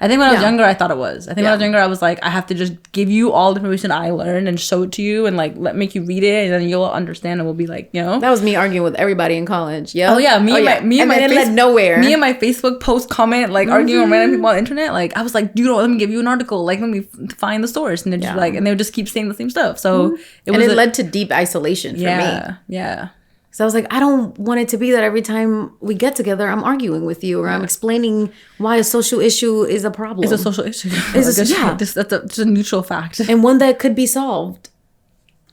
I think when I was younger, I thought it was. I think when I was younger, I was like, I have to just give you all the information I learned and show it to you and like make you read it, and then you'll understand, and we'll be like, you know. That was me arguing with everybody in college. Yeah. Oh yeah, me and my led nowhere. Me and my Facebook post comment like arguing with random people on the internet. Like I was like, dude, let me give you an article. Like let me find the source, and they're just like, and they would just keep saying the same stuff. So it led to deep isolation for me. Yeah. So I was like, I don't want it to be that every time we get together, I'm arguing with you or I'm explaining why a social issue is a problem. It's a social issue. That's a neutral fact. And one that could be solved.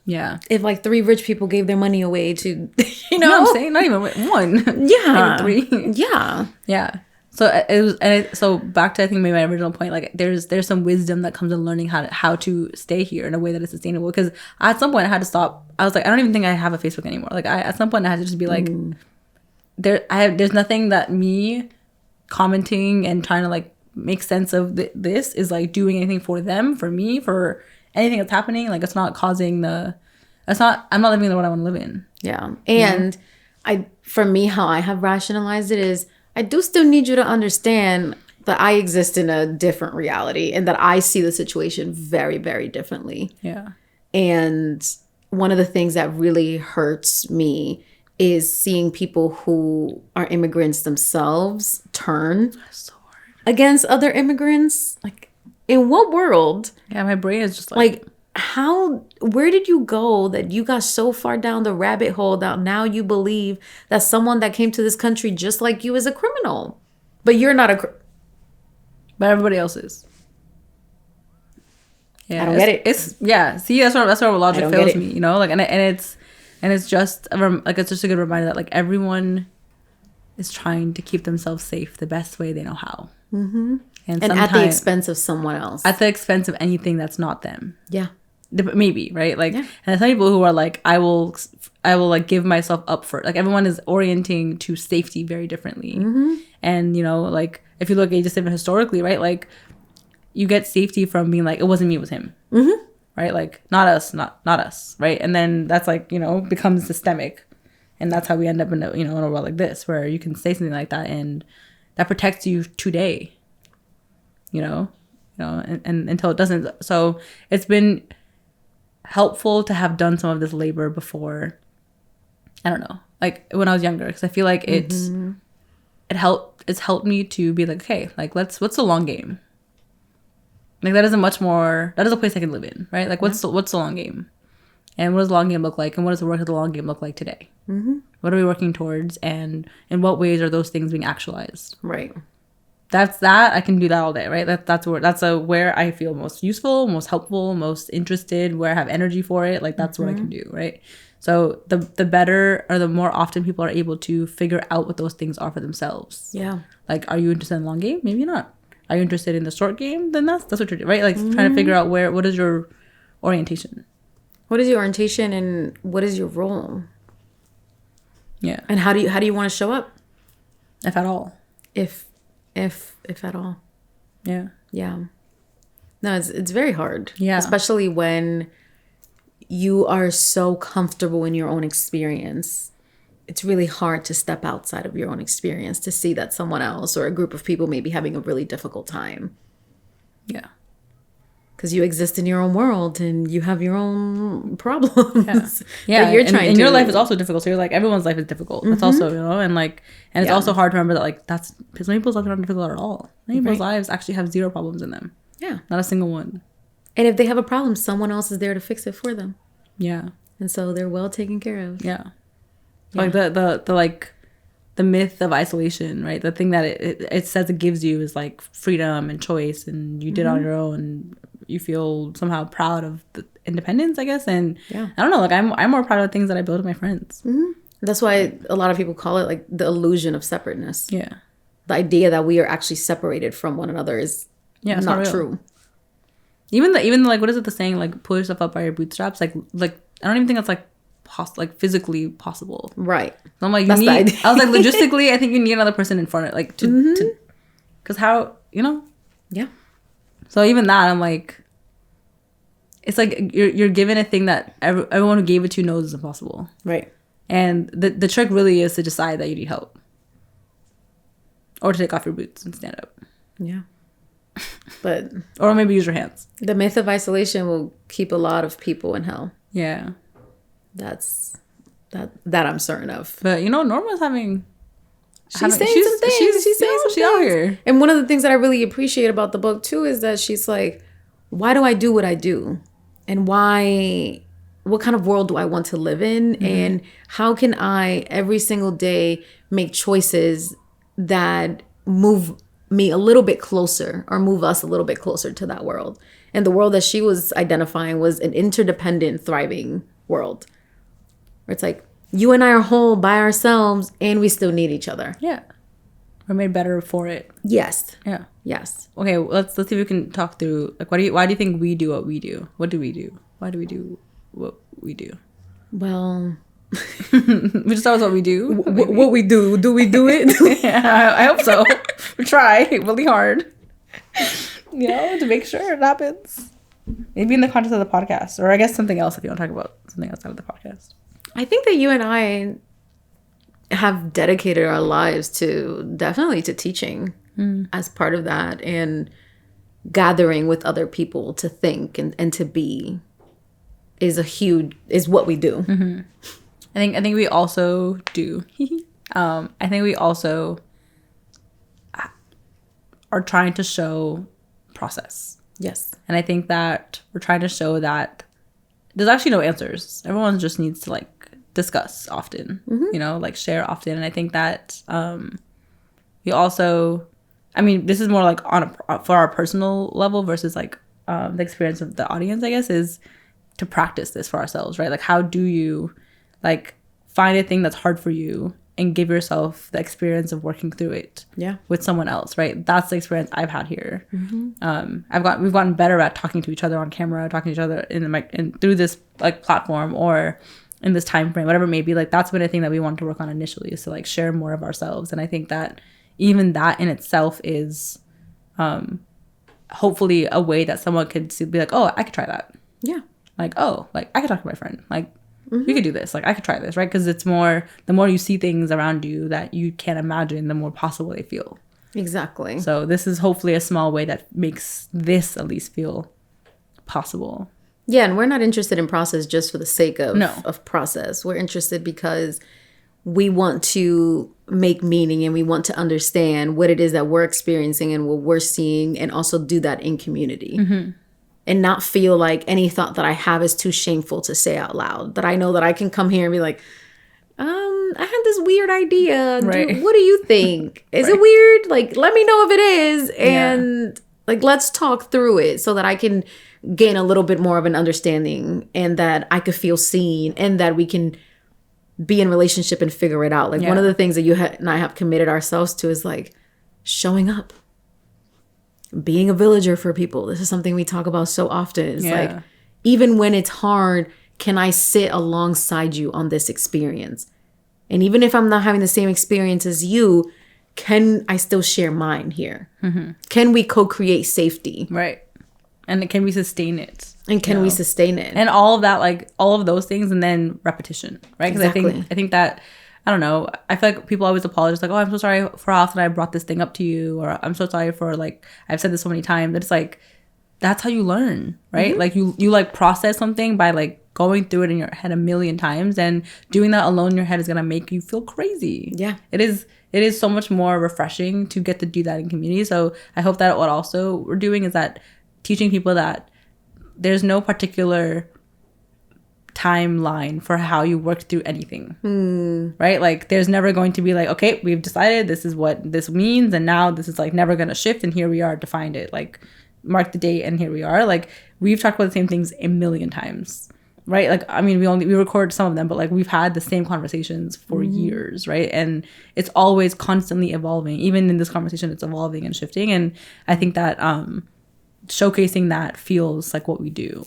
Yeah. If like 3 rich people gave their money away to, you know what I'm saying? Not even one. Yeah. Not even 3. Yeah. Yeah. So it was, so back to I think maybe my original point, like there's some wisdom that comes in learning how to stay here in a way that is sustainable. Because at some point I had to stop. I was like, I don't even think I have a Facebook anymore. Like at some point I had to just be like, there's nothing that me commenting and trying to like make sense of this is like doing anything for them, for me, for anything that's happening. Like it's not causing I'm not living the world I want to live in. Yeah. And for me, how I have rationalized it is, I do still need you to understand that I exist in a different reality and that I see the situation very, very differently. Yeah. And one of the things that really hurts me is seeing people who are immigrants themselves turn against other immigrants. Like, in what world? Yeah, my brain is just like where did you go that you got so far down the rabbit hole that now you believe that someone that came to this country just like you is a criminal, but you're not but everybody else is. Yeah, I don't get it. See, that's where logic fails me, you know, like, and it's just like, it's just a good reminder that like everyone is trying to keep themselves safe the best way they know how. Mm-hmm. And at the expense of someone else, at the expense of anything that's not them. Yeah. Maybe, right? Like, and there's some people who are like, I will like give myself up for it. Like, everyone is orienting to safety very differently. Mm-hmm. And, you know, like, if you look at just even historically, right? Like, you get safety from being like, it wasn't me, it was him. Mm-hmm. Right? Like, not us, not us, right? And then that's like, you know, becomes systemic. And that's how we end up in in a world like this, where you can say something like that and that protects you today. You know, and until it doesn't. So it's been helpful to have done some of this labor before. I don't know, like when I was younger, because I feel like it's helped me to be like, okay, like what's the long game? Like that is a place I can live in, right? Like what's the long game, and what does the long game look like, and what does the work of the long game look like today? Mm-hmm. What are we working towards, and in what ways are those things being actualized? Right. that I can do that all day, right? That's where I feel most useful, most helpful, most interested, where I have energy for it. Like that's what I can do, right? So the better or the more often people are able to figure out what those things are for themselves. Yeah. Like, are you interested in the long game? Maybe not. Are you interested in the short game? Then that's what you're doing, right? Like trying to figure out what is your orientation. What is your orientation and what is your role? Yeah. And how do you want to show up? If at all. If at all. Yeah. Yeah. No, it's very hard. Yeah. Especially when you are so comfortable in your own experience. It's really hard to step outside of your own experience to see that someone else or a group of people may be having a really difficult time. Yeah. Because you exist in your own world and you have your own problems. Yeah. That you're trying and to... your life is also difficult. So you're like, everyone's life is difficult. That's also, you know, and it's also hard to remember that, like, that's because many people's lives are not difficult at all. Many people's lives actually have zero problems in them. Yeah. Not a single one. And if they have a problem, someone else is there to fix it for them. Yeah. And so they're well taken care of. Yeah. Like the myth of isolation, right? The thing that it says it gives you is like freedom and choice, and you did it on your own, and you feel somehow proud of the independence, I guess. And I don't know, like I'm more proud of the things that I build with my friends. That's why a lot of people call it like the illusion of separateness. Yeah. The idea that we are actually separated from one another is not true. Even like, what is it, the saying, like, pull yourself up by your bootstraps? Like I don't even think that's like physically possible. Right. So I'm like, I was like, logistically, I think you need another person in front of it, like to because how, you know? Yeah. So even that, I'm like, it's like you're given a thing that everyone who gave it to you knows is impossible. Right. And the trick really is to decide that you need help. Or to take off your boots and stand up. Yeah. But or maybe use your hands. The myth of isolation will keep a lot of people in hell. Yeah. That's that I'm certain of. But you know, Norma's having she's saying some things. She's saying some things out here. And one of the things that I really appreciate about the book too is that she's like, why do I do what I do? And what kind of world do I want to live in? And how can I every single day make choices that move me a little bit closer or move us a little bit closer to that world? And the world that she was identifying was an interdependent, thriving world. Where it's like, you and I are whole by ourselves and we still need each other. Yeah. We're made better for it. Yes. Yeah. Yes. Okay, let's see if we can talk through, like, why do you think we do what we do? What do we do? Why do we do what we do? Well, we just thought it was what we do. What we do. Do we do it? Yeah, I hope so. We try really hard. You know, to make sure it happens. Maybe in the context of the podcast. Or I guess something else if you want to talk about something outside of the podcast. I think that you and I have dedicated our lives to teaching as part of that, and gathering with other people to think and to be is what we do. Mm-hmm. I think we also do. I think we also are trying to show process. Yes. And I think that we're trying to show that there's actually no answers. Everyone just needs to like discuss often, you know, like share often. And I think that we also, I mean, this is more like for our personal level versus like the experience of the audience, I guess, is to practice this for ourselves, right? Like, how do you like find a thing that's hard for you and give yourself the experience of working through it with someone else, right? That's the experience I've had here. We've gotten better at talking to each other on camera, talking to each other in the mic and through this like platform or in this time frame, whatever it may be. Like, that's been a thing that we wanted to work on initially, is to like share more of ourselves. And I think that even that in itself is hopefully a way that someone could be like, oh, I could try that. Yeah. Like, oh, like I could talk to my friend. Like, we could do this. Like, I could try this, right? Because it's more, the more you see things around you that you can't imagine, the more possible they feel. Exactly. So this is hopefully a small way that makes this at least feel possible. Yeah, and we're not interested in process just for the sake of process. We're interested because we want to make meaning and we want to understand what it is that we're experiencing and what we're seeing, and also do that in community. And not feel like any thought that I have is too shameful to say out loud. That I know that I can come here and be like, I had this weird idea. Right. What do you think? Is Right. it weird? Like, let me know if it is. And like, let's talk through it so that I can gain a little bit more of an understanding and that I could feel seen and that we can be in relationship and figure it out. Like one of the things that you and I have committed ourselves to is like showing up, being a villager for people. This is something we talk about so often. It's like, even when it's hard, can I sit alongside you on this experience? And even if I'm not having the same experience as you, can I still share mine here? Mm-hmm. Can we co-create safety? Right. And can we sustain it? And can we sustain it? And all of that, like all of those things, and then repetition, right? Because Exactly. I think that, I don't know, I feel like people always apologize, like, oh, I'm so sorry for how often I brought this thing up to you, or I'm so sorry for, like, I've said this so many times. But it's like, that's how you learn, right? Mm-hmm. Like you like process something by like going through it in your head a million times, and doing that alone in your head is gonna make you feel crazy. Yeah. It is so much more refreshing to get to do that in community. So I hope that what also we're doing is that teaching people that there's no particular timeline for how you work through anything, right? Like there's never going to be like, okay, we've decided this is what this means, and now this is like never going to shift, and here we are to find it, like mark the date and here we are. Like we've talked about the same things a million times, right? Like, I mean, we record some of them, but like we've had the same conversations for years, right? And it's always constantly evolving. Even in this conversation, it's evolving and shifting. And I think that showcasing that feels like what we do.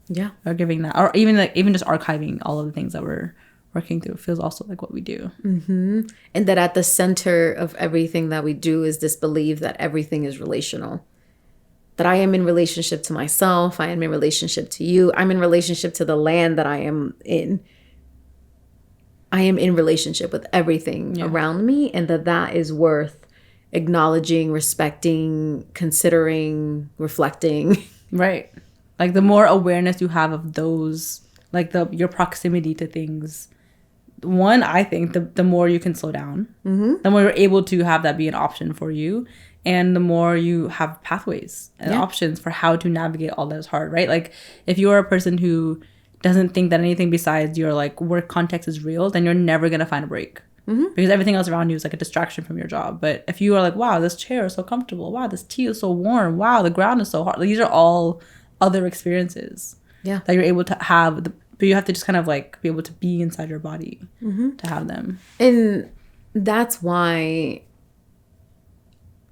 Yeah. Or giving that, or even just archiving all of the things that we're working through feels also like what we do. Mm-hmm. And that at the center of everything that we do is this belief that everything is relational. That I am in relationship to myself. I am in relationship to you. I'm in relationship to the land that I am in. I am in relationship with everything around me, and that is worth acknowledging, respecting, considering, reflecting. Right. Like the more awareness you have of those, like your proximity to things, one, I think the more you can slow down, the more you're able to have that be an option for you. And the more you have pathways and options for how to navigate all that is hard, right? Like if you're a person who doesn't think that anything besides your like work context is real, then you're never going to find a break. Because everything else around you is like a distraction from your job. But if you are like, wow, this chair is so comfortable. Wow, this tea is so warm. Wow, the ground is so hard. Like, these are all other experiences that you're able to have. But you have to just kind of like be able to be inside your body to have them. And that's why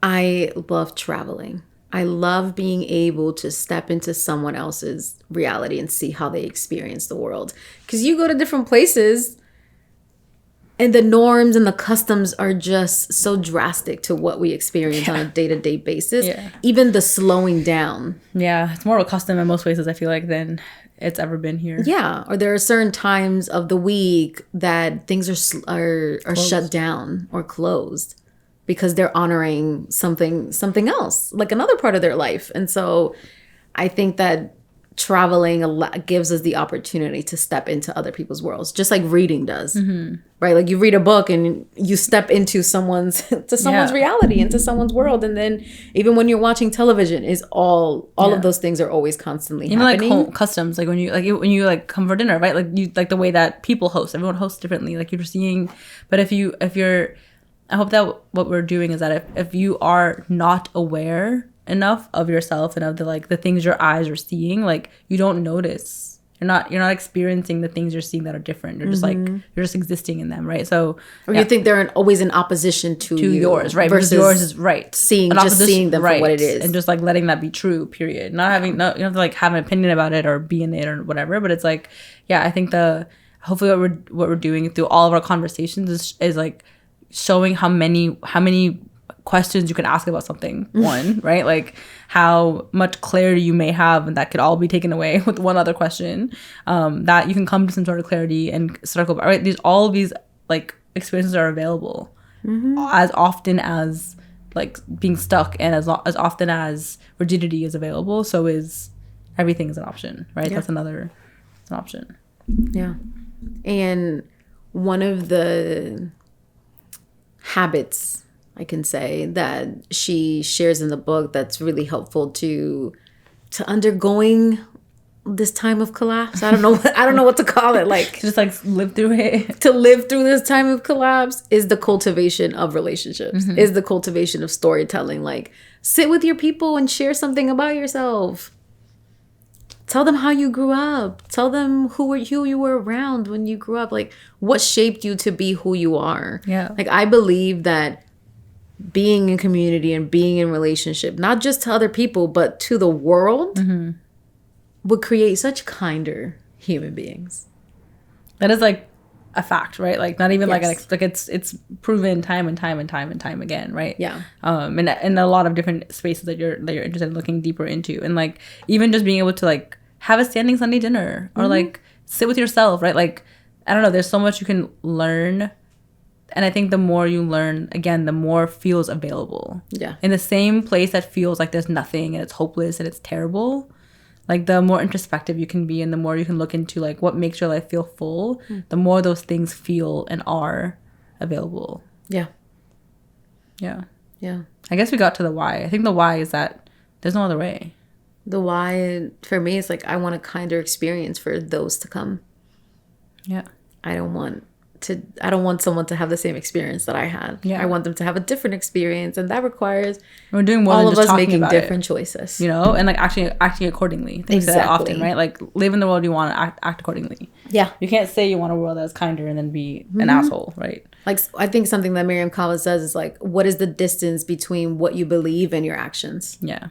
I love traveling. I love being able to step into someone else's reality and see how they experience the world. Because you go to different places and the norms and the customs are just so drastic to what we experience on a day-to-day basis. Yeah. Even the slowing down. Yeah, it's more of a custom in most places, I feel like, than it's ever been here. Yeah, or there are certain times of the week that things are shut down or closed because they're honoring something else, like another part of their life. And so I think that traveling gives us the opportunity to step into other people's worlds, just like reading does, right? Like you read a book and you step into someone's reality, into someone's world. And then even when you're watching television, is all of those things are always constantly happening. Even like customs, like when you come for dinner, right? Like you like the way that people host, everyone hosts differently. Like you're seeing, but if you're, I hope that what we're doing is that if you are not aware enough of yourself and of the things your eyes are seeing, like you don't notice, you're not experiencing the things you're seeing that are different. You're just like you're just existing in them, right? So or you think they're always in opposition to yours, right? Versus yours is right, seeing them for what it is, and just like letting that be true. Period. Not having you don't have to like have an opinion about it or be in it or whatever. But it's like, I think hopefully what we're doing through all of our conversations is like showing how many questions you can ask about something, one, right? Like how much clarity you may have, and that could all be taken away with one other question, that you can come to some sort of clarity and circle back, right? All of these like experiences are available as often as like being stuck, and as often as rigidity is available, so is everything is an option, right? It's an option. Yeah. And one of the habits, I can say, that she shares in the book that's really helpful to undergoing this time of collapse. I don't know. I don't know what to call it. Like just like live through it. To live through this time of collapse is the cultivation of relationships. Is the cultivation of storytelling. Like sit with your people and share something about yourself. Tell them how you grew up. Tell them who you were around when you grew up. Like what shaped you to be who you are. Yeah. Like I believe that being in community and being in relationship, not just to other people, but to the world, would create such kinder human beings. That is like a fact, right? Like not even Yes. like it's proven time and time and time and time again, right? Yeah. And in a lot of different spaces that you're interested in looking deeper into, and like even just being able to like have a standing Sunday dinner or like sit with yourself, right? Like I don't know, there's so much you can learn. And I think the more you learn, again, the more feels available. Yeah. In the same place that feels like there's nothing and it's hopeless and it's terrible, like the more introspective you can be and the more you can look into like what makes your life feel full, the more those things feel and are available. Yeah. Yeah. Yeah. I guess we got to the why. I think the why is that there's no other way. The why for me is like I want a kinder experience for those to come. Yeah. I don't want someone to have the same experience that I had. Yeah. I want them to have a different experience, and that requires We're doing more all than of just us talking making about different it, choices. you know, and like acting accordingly. They say that often, right? Like live in the world you want to act accordingly. Yeah. You can't say you want a world that's kinder and then be an asshole, right? Like I think something that Miriam Kava says is like, what is the distance between what you believe and your actions? Yeah.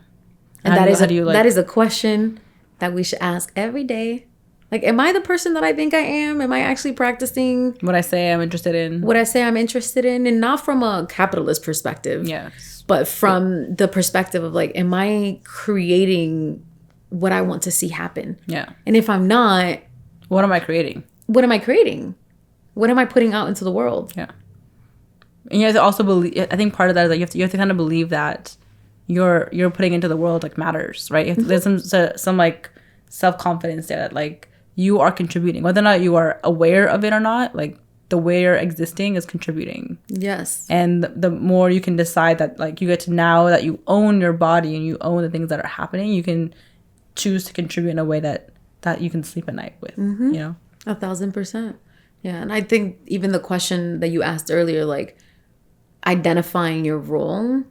And that is a question that we should ask every day. Like, am I the person that I think I am? Am I actually practicing what I say I'm interested in? what I say I'm interested in? And not from a capitalist perspective. Yeah. But from the perspective of like, am I creating what I want to see happen? Yeah. And if I'm not, what am I creating? what am I creating? What am I putting out into the world? Yeah. And you have to also believe, I think part of that is like you have to kind of believe that you're putting into the world like matters, right? You have to, there's some like self-confidence there that like you are contributing, whether or not you are aware of it or not, like the way you're existing is contributing. Yes. And the more you can decide that like you get to, now that you own your body and you own the things that are happening, you can choose to contribute in a way that you can sleep at night with, you know? 1,000%. Yeah. And I think even the question that you asked earlier, like identifying your role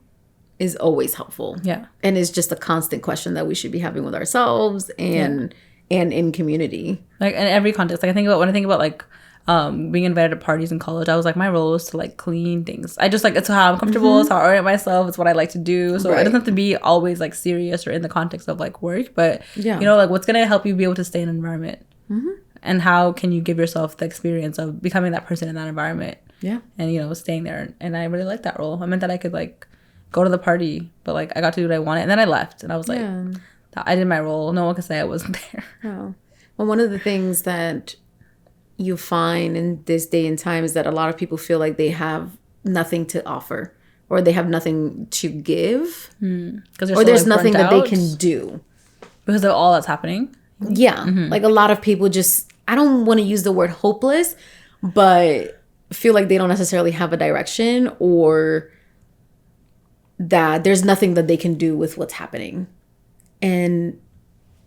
is always helpful. Yeah. And it's just a constant question that we should be having with ourselves and in community. Like in every context. Like when I think about like being invited to parties in college, I was like, my role is to like clean things. I just like, it's how I'm comfortable, it's how I orient myself, it's what I like to do. So it doesn't have to be always like serious or in the context of like work, but you know, like what's gonna help you be able to stay in an environment, and how can you give yourself the experience of becoming that person in that environment, and you know, staying there. And I really liked that role. I meant that I could like go to the party, but like I got to do what I wanted, and then I left, and I was like, I did my role. No one could say I wasn't there. Oh. Well, one of the things that you find in this day and time is that a lot of people feel like they have nothing to offer, or they have nothing to give, or there's nothing that they can do because of all that's happening. Yeah. Like a lot of people just, I don't want to use the word hopeless, but feel like they don't necessarily have a direction, or that there's nothing that they can do with what's happening. And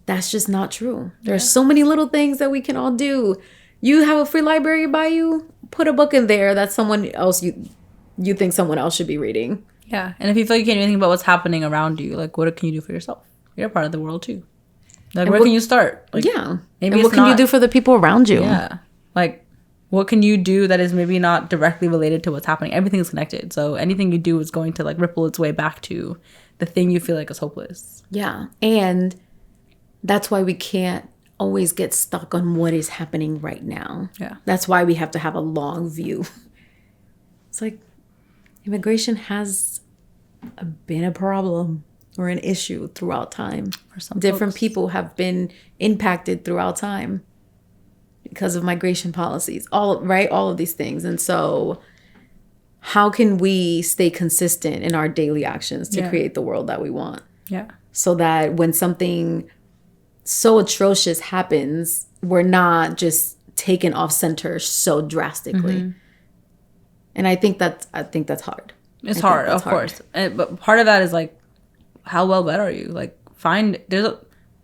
that's just not true. There's so many little things that we can all do. You have a free library by you, put a book in there that someone else you think someone else should be reading. Yeah. And if you feel you can't do anything about what's happening around you, like what can you do for yourself? You're a part of the world too. Like where can you start? Like, yeah. Maybe and what can you do for the people around you? Yeah. Like what can you do that is maybe not directly related to what's happening? Everything is connected. So anything you do is going to like ripple its way back to the thing you feel like is hopeless. Yeah. And that's why we can't always get stuck on what is happening right now. Yeah. That's why we have to have a long view. It's like immigration has been a problem or an issue throughout time. For some different folks. people have been impacted throughout time because of migration policies, all of these things. And so how can we stay consistent in our daily actions to create the world that we want? Yeah. So that when something so atrocious happens, we're not just taken off center so drastically. And I think that's hard. It's hard, of course. But part of that is like, how well read are you? Like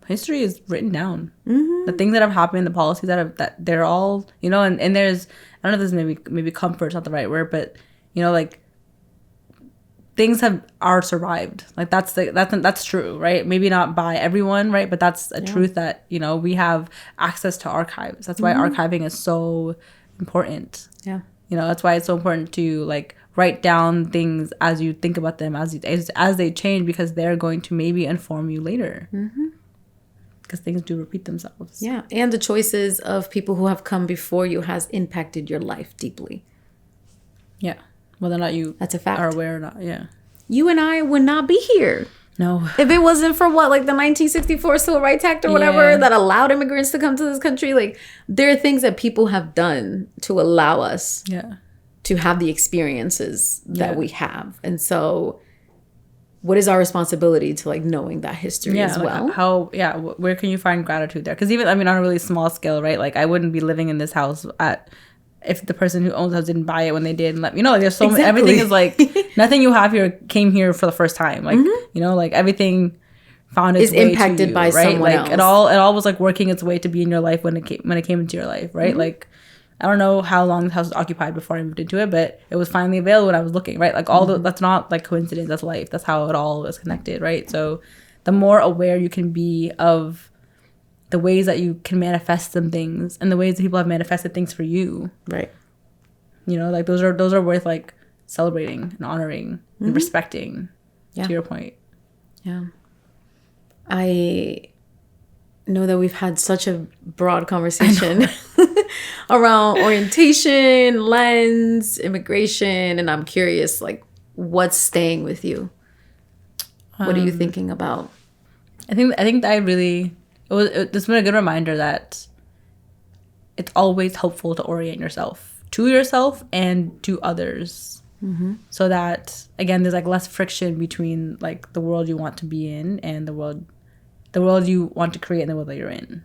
history is written down. The things that have happened, the policies that they're all, and there's, I don't know if this maybe comfort's not the right word, but like things are survived. Like that's true, right? Maybe not by everyone, right? But that's a truth that, we have access to archives. That's why archiving is so important. Yeah. That's why it's so important to like write down things as you think about them, as they change, because they're going to maybe inform you later. Because things do repeat themselves. Yeah. And the choices of people who have come before you has impacted your life deeply. Yeah. Whether or not you That's a fact. are aware or not. Yeah. You and I would not be here. No. If it wasn't for the 1964 Civil Rights Act or whatever that allowed immigrants to come to this country, like there are things that people have done to allow us to have the experiences that we have. And so what is our responsibility to like knowing that history as well? Where can you find gratitude there? Because even, on a really small scale, right? Like I wouldn't be living in this house if the person who owns the house didn't buy it when they did, and like there's so many, everything is like nothing you have here came here for the first time, like like everything found its way impacted to you, by right? someone like else. it all was like working its way to be in your life when it came into your life, right? Like I don't know how long the house was occupied before I moved into it, but it was finally available when I was looking, right? Like that's not like coincidence, that's life, that's how it all is connected, right? So the more aware you can be of the ways that you can manifest some things and the ways that people have manifested things for you, right? Like those are worth like celebrating and honoring and respecting. To your point. Yeah. I know that we've had such a broad conversation around orientation, lens, immigration, and I'm curious, like, what's staying with you? What are you thinking about? I think that it's been a good reminder that it's always helpful to orient yourself to yourself and to others, so that again there's like less friction between like the world you want to be in and the world you want to create and the world that you're in.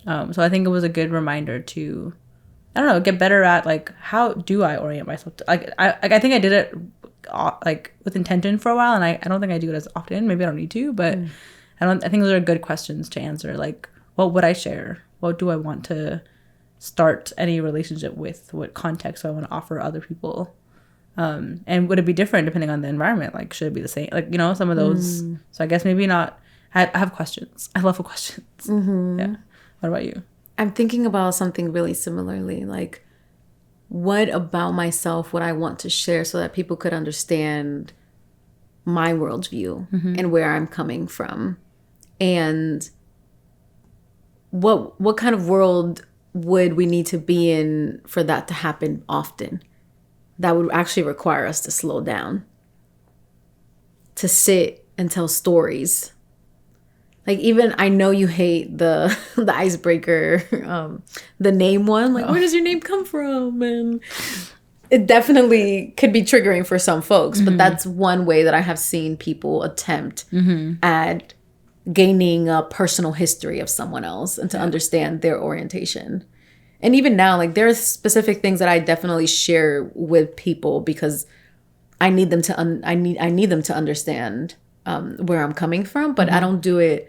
So I think it was a good reminder to, I don't know, get better at like how do I orient myself to, I think I did it like with intention for a while, and I don't think I do it as often. Maybe I don't need to, but I think those are good questions to answer. Like, what would I share? What do I want to start any relationship with? What context do I want to offer other people? And would it be different depending on the environment? Like, should it be the same? Like, some of those. So I guess maybe not. I have questions. I love questions. Yeah. What about you? I'm thinking about something really similarly. Like, what about myself would I want to share so that people could understand my worldview and where I'm coming from? And what kind of world would we need to be in for that to happen often? That would actually require us to slow down, to sit and tell stories. Like, even I know you hate the icebreaker, the name one. Like, where does your name come from? And it definitely could be triggering for some folks, but that's one way that I have seen people attempt at gaining a personal history of someone else and to understand their orientation. And even now, like, there are specific things that I definitely share with people because I need them to I need them to understand where I'm coming from, but I don't do it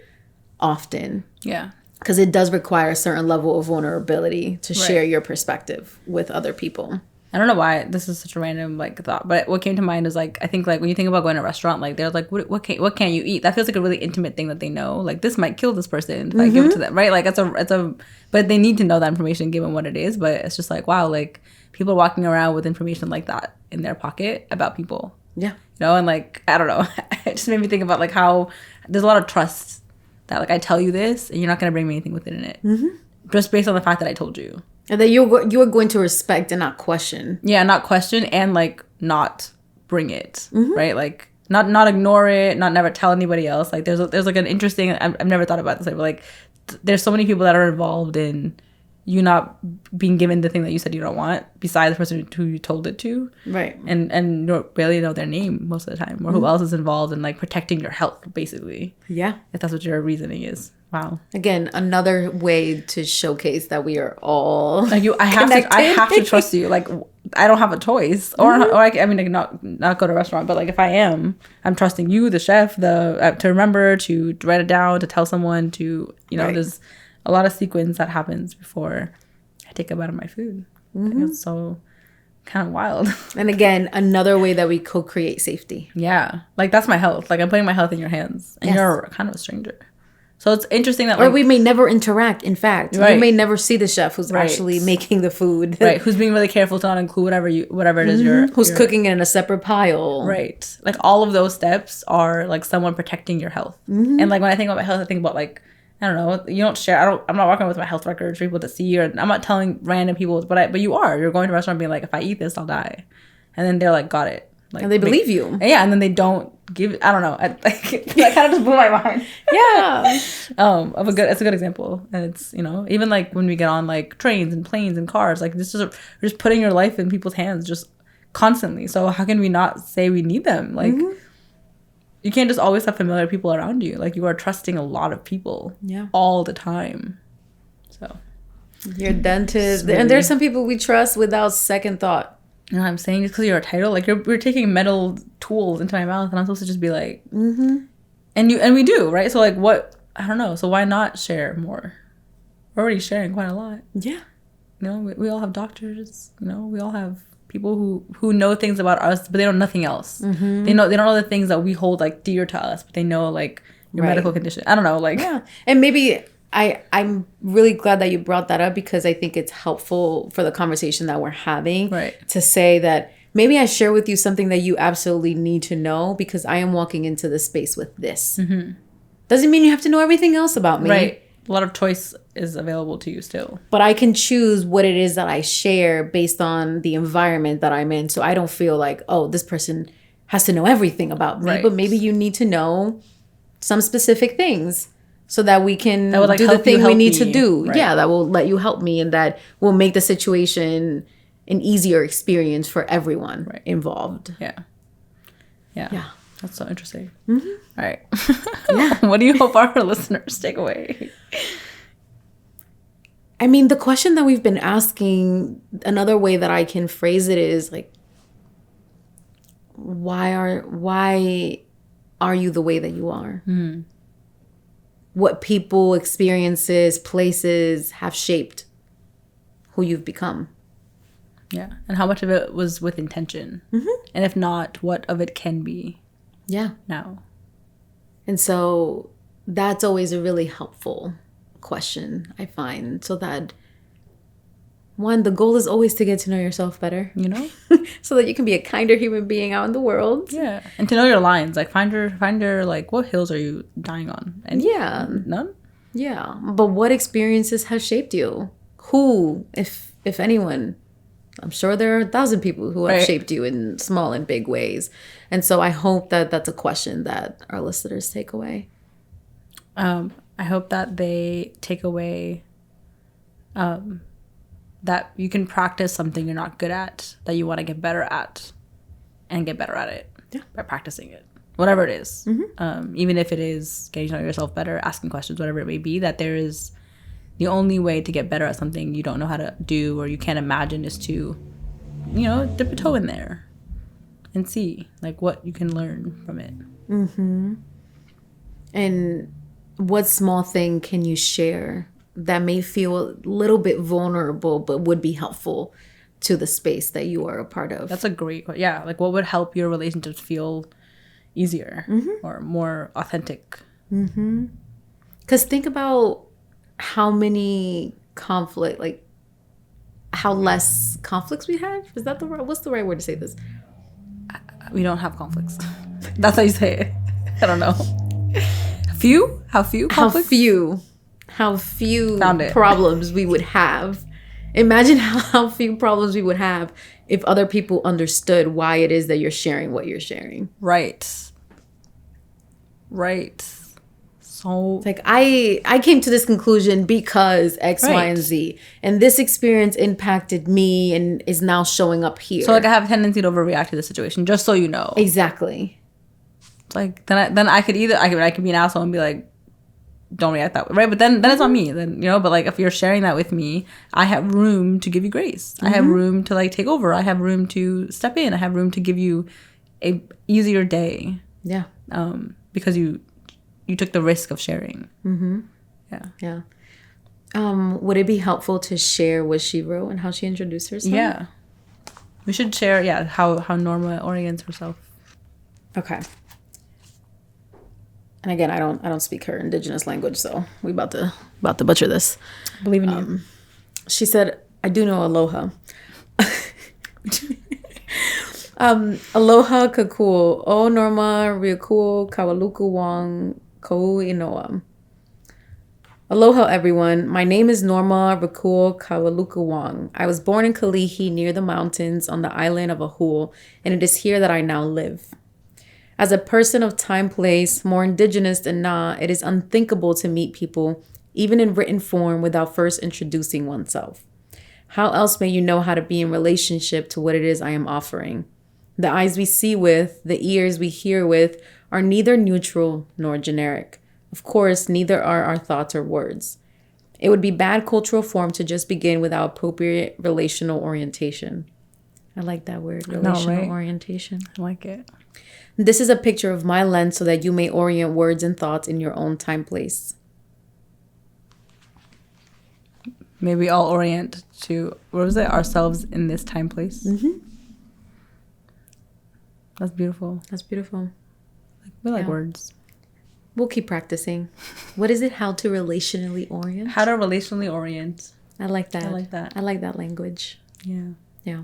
often. Yeah. Because it does require a certain level of vulnerability to share your perspective with other people. I don't know why this is such a random like thought, but what came to mind is like, I think like when you think about going to a restaurant, like they're like, what can you eat? That feels like a really intimate thing that they know. Like, this might kill this person if I give it to them, right? Like but they need to know that information given what it is. But it's just like, wow, like people are walking around with information like that in their pocket about people. Yeah. And like, I don't know, it just made me think about like how there's a lot of trust that like I tell you this and you're not going to bring me anything with it in it. Just based on the fact that I told you. And that you are going to respect and not question. Yeah, not question and like not bring it, right? Like not ignore it, not never tell anybody else. Like there's like an interesting, I've never thought about this, but like there's so many people that are involved in you not being given the thing that you said you don't want, besides the person who you told it to, right? And you barely know their name most of the time, or who else is involved in like protecting your health, basically. Yeah, if that's what your reasoning is. Wow. Again, another way to showcase that we are all like I have to trust you. Like I don't have a choice, or I mean, like not go to a restaurant, but like if I am, I'm trusting you, the chef, to remember to write it down, to tell someone, to there's a lot of sequence that happens before I take a bite of my food. I think it's so kind of wild. And again, another way that we co-create safety. Yeah, like that's my health. Like I'm putting my health in your hands, and you're kind of a stranger. So it's interesting that, or we may never interact. In fact, you may never see the chef who's actually making the food. Right. Who's being really careful to not include whatever it is who's cooking it in a separate pile. Right. Like all of those steps are like someone protecting your health. And like when I think about my health, I think about like, I don't know, you don't share. I'm not walking with my health records for people to see, or I'm not telling random people, but you are. You're going to a restaurant being like, if I eat this, I'll die. And then they're like, got it. Like, and they believe you. Yeah, and then they don't give. I don't know. That kind of just blew my mind. Yeah. It's a good example, and it's even like when we get on like trains and planes and cars, like this is we're just putting your life in people's hands just constantly. So how can we not say we need them? Like you can't just always have familiar people around you. Like you are trusting a lot of people. All the time. So your dentist, and there's some people we trust without second thought. You know what I'm saying? Just because you're a title, like you're taking metal tools into my mouth, and I'm supposed to just be like, and we do, right? So like, what? I don't know. So why not share more? We're already sharing quite a lot. Yeah. We all have doctors. We all have people who know things about us, but they know nothing else. They don't know the things that we hold like dear to us, but they know like your medical condition. I don't know, like and maybe. I'm really glad that you brought that up, because I think it's helpful for the conversation that we're having to say that maybe I share with you something that you absolutely need to know, because I am walking into this space with this. Doesn't mean you have to know everything else about me. Right. A lot of choice is available to you still. But I can choose what it is that I share based on the environment that I'm in. So I don't feel like, oh, this person has to know everything about me. But maybe you need to know some specific things, so that we can do the thing we need to do. Right. Yeah, that will let you help me, and that will make the situation an easier experience for everyone involved. Yeah. That's so interesting. All right. What do you hope our listeners take away? I mean, the question that we've been asking, another way that I can phrase it is like, why are you the way that you are? What people, experiences, places have shaped who you've become. Yeah. And how much of it was with intention? And if not, what of it can be now? And so that's always a really helpful question, I find. So that, one, the goal is always to get to know yourself better. So that you can be a kinder human being out in the world. Yeah. And to know your lines. Like find your like, what hills are you dying on? And none? Yeah. But what experiences have shaped you? Who, if anyone? I'm sure there are 1,000 people who have shaped you in small and big ways. And so I hope that that's a question that our listeners take away. I hope that they take away that you can practice something you're not good at, that you want to get better at, and get better at it by practicing it. Whatever it is. Even if it is getting to know yourself better, asking questions, whatever it may be, that there is the only way to get better at something you don't know how to do or you can't imagine is to, dip a toe in there and see like what you can learn from it. And what small thing can you share that may feel a little bit vulnerable but would be helpful to the space that you are a part of? That's a great question. Yeah, like what would help your relationships feel easier or more authentic? Because think about how many how less conflicts we have. Is that what's the right word to say this? We don't have conflicts. That's how you say it. I don't know. How few conflicts? How few problems we would have. Imagine how few problems we would have if other people understood why it is that you're sharing what you're sharing. Right. So like I came to this conclusion because X, Y, and Z. And this experience impacted me and is now showing up here. So like I have a tendency to overreact to the situation, just so you know. Exactly. Like then I could be an asshole and be like, don't react that way, right? But then it's on me, then, you know. But like, if you're sharing that with me, I have room to give you grace. I have room to like take over. I have room to step in. I have room to give you a easier day. Yeah. Because you took the risk of sharing. Yeah. Would it be helpful to share what she wrote and how she introduced herself? Yeah. We should share, how Norma orients herself. Okay. And again, I don't speak her indigenous language, so we about to butcher this. Believe in you. She said, "I do know aloha." Aloha kakua o Norma riakua kawaluku wang kou inoa. Aloha, everyone. My name is Norma Rakul Kawalukuwang. I was born in Kalihi near the mountains on the island of Ahul, and it is here that I now live. As a person of time, place, more indigenous than not, it is unthinkable to meet people, even in written form, without first introducing oneself. How else may you know how to be in relationship to what it is I am offering? The eyes we see with, the ears we hear with, are neither neutral nor generic. Of course, neither are our thoughts or words. It would be bad cultural form to just begin without appropriate relational orientation. I like that word, relational orientation. I like it. This is a picture of my lens so that you may orient words and thoughts in your own time place. Maybe I'll orient to, what was it? Ourselves in this time place. That's beautiful. That's beautiful. We like words. We'll keep practicing. What is it? How to relationally orient? How to relationally orient. I like that. I like that. I like that language. Yeah. Yeah.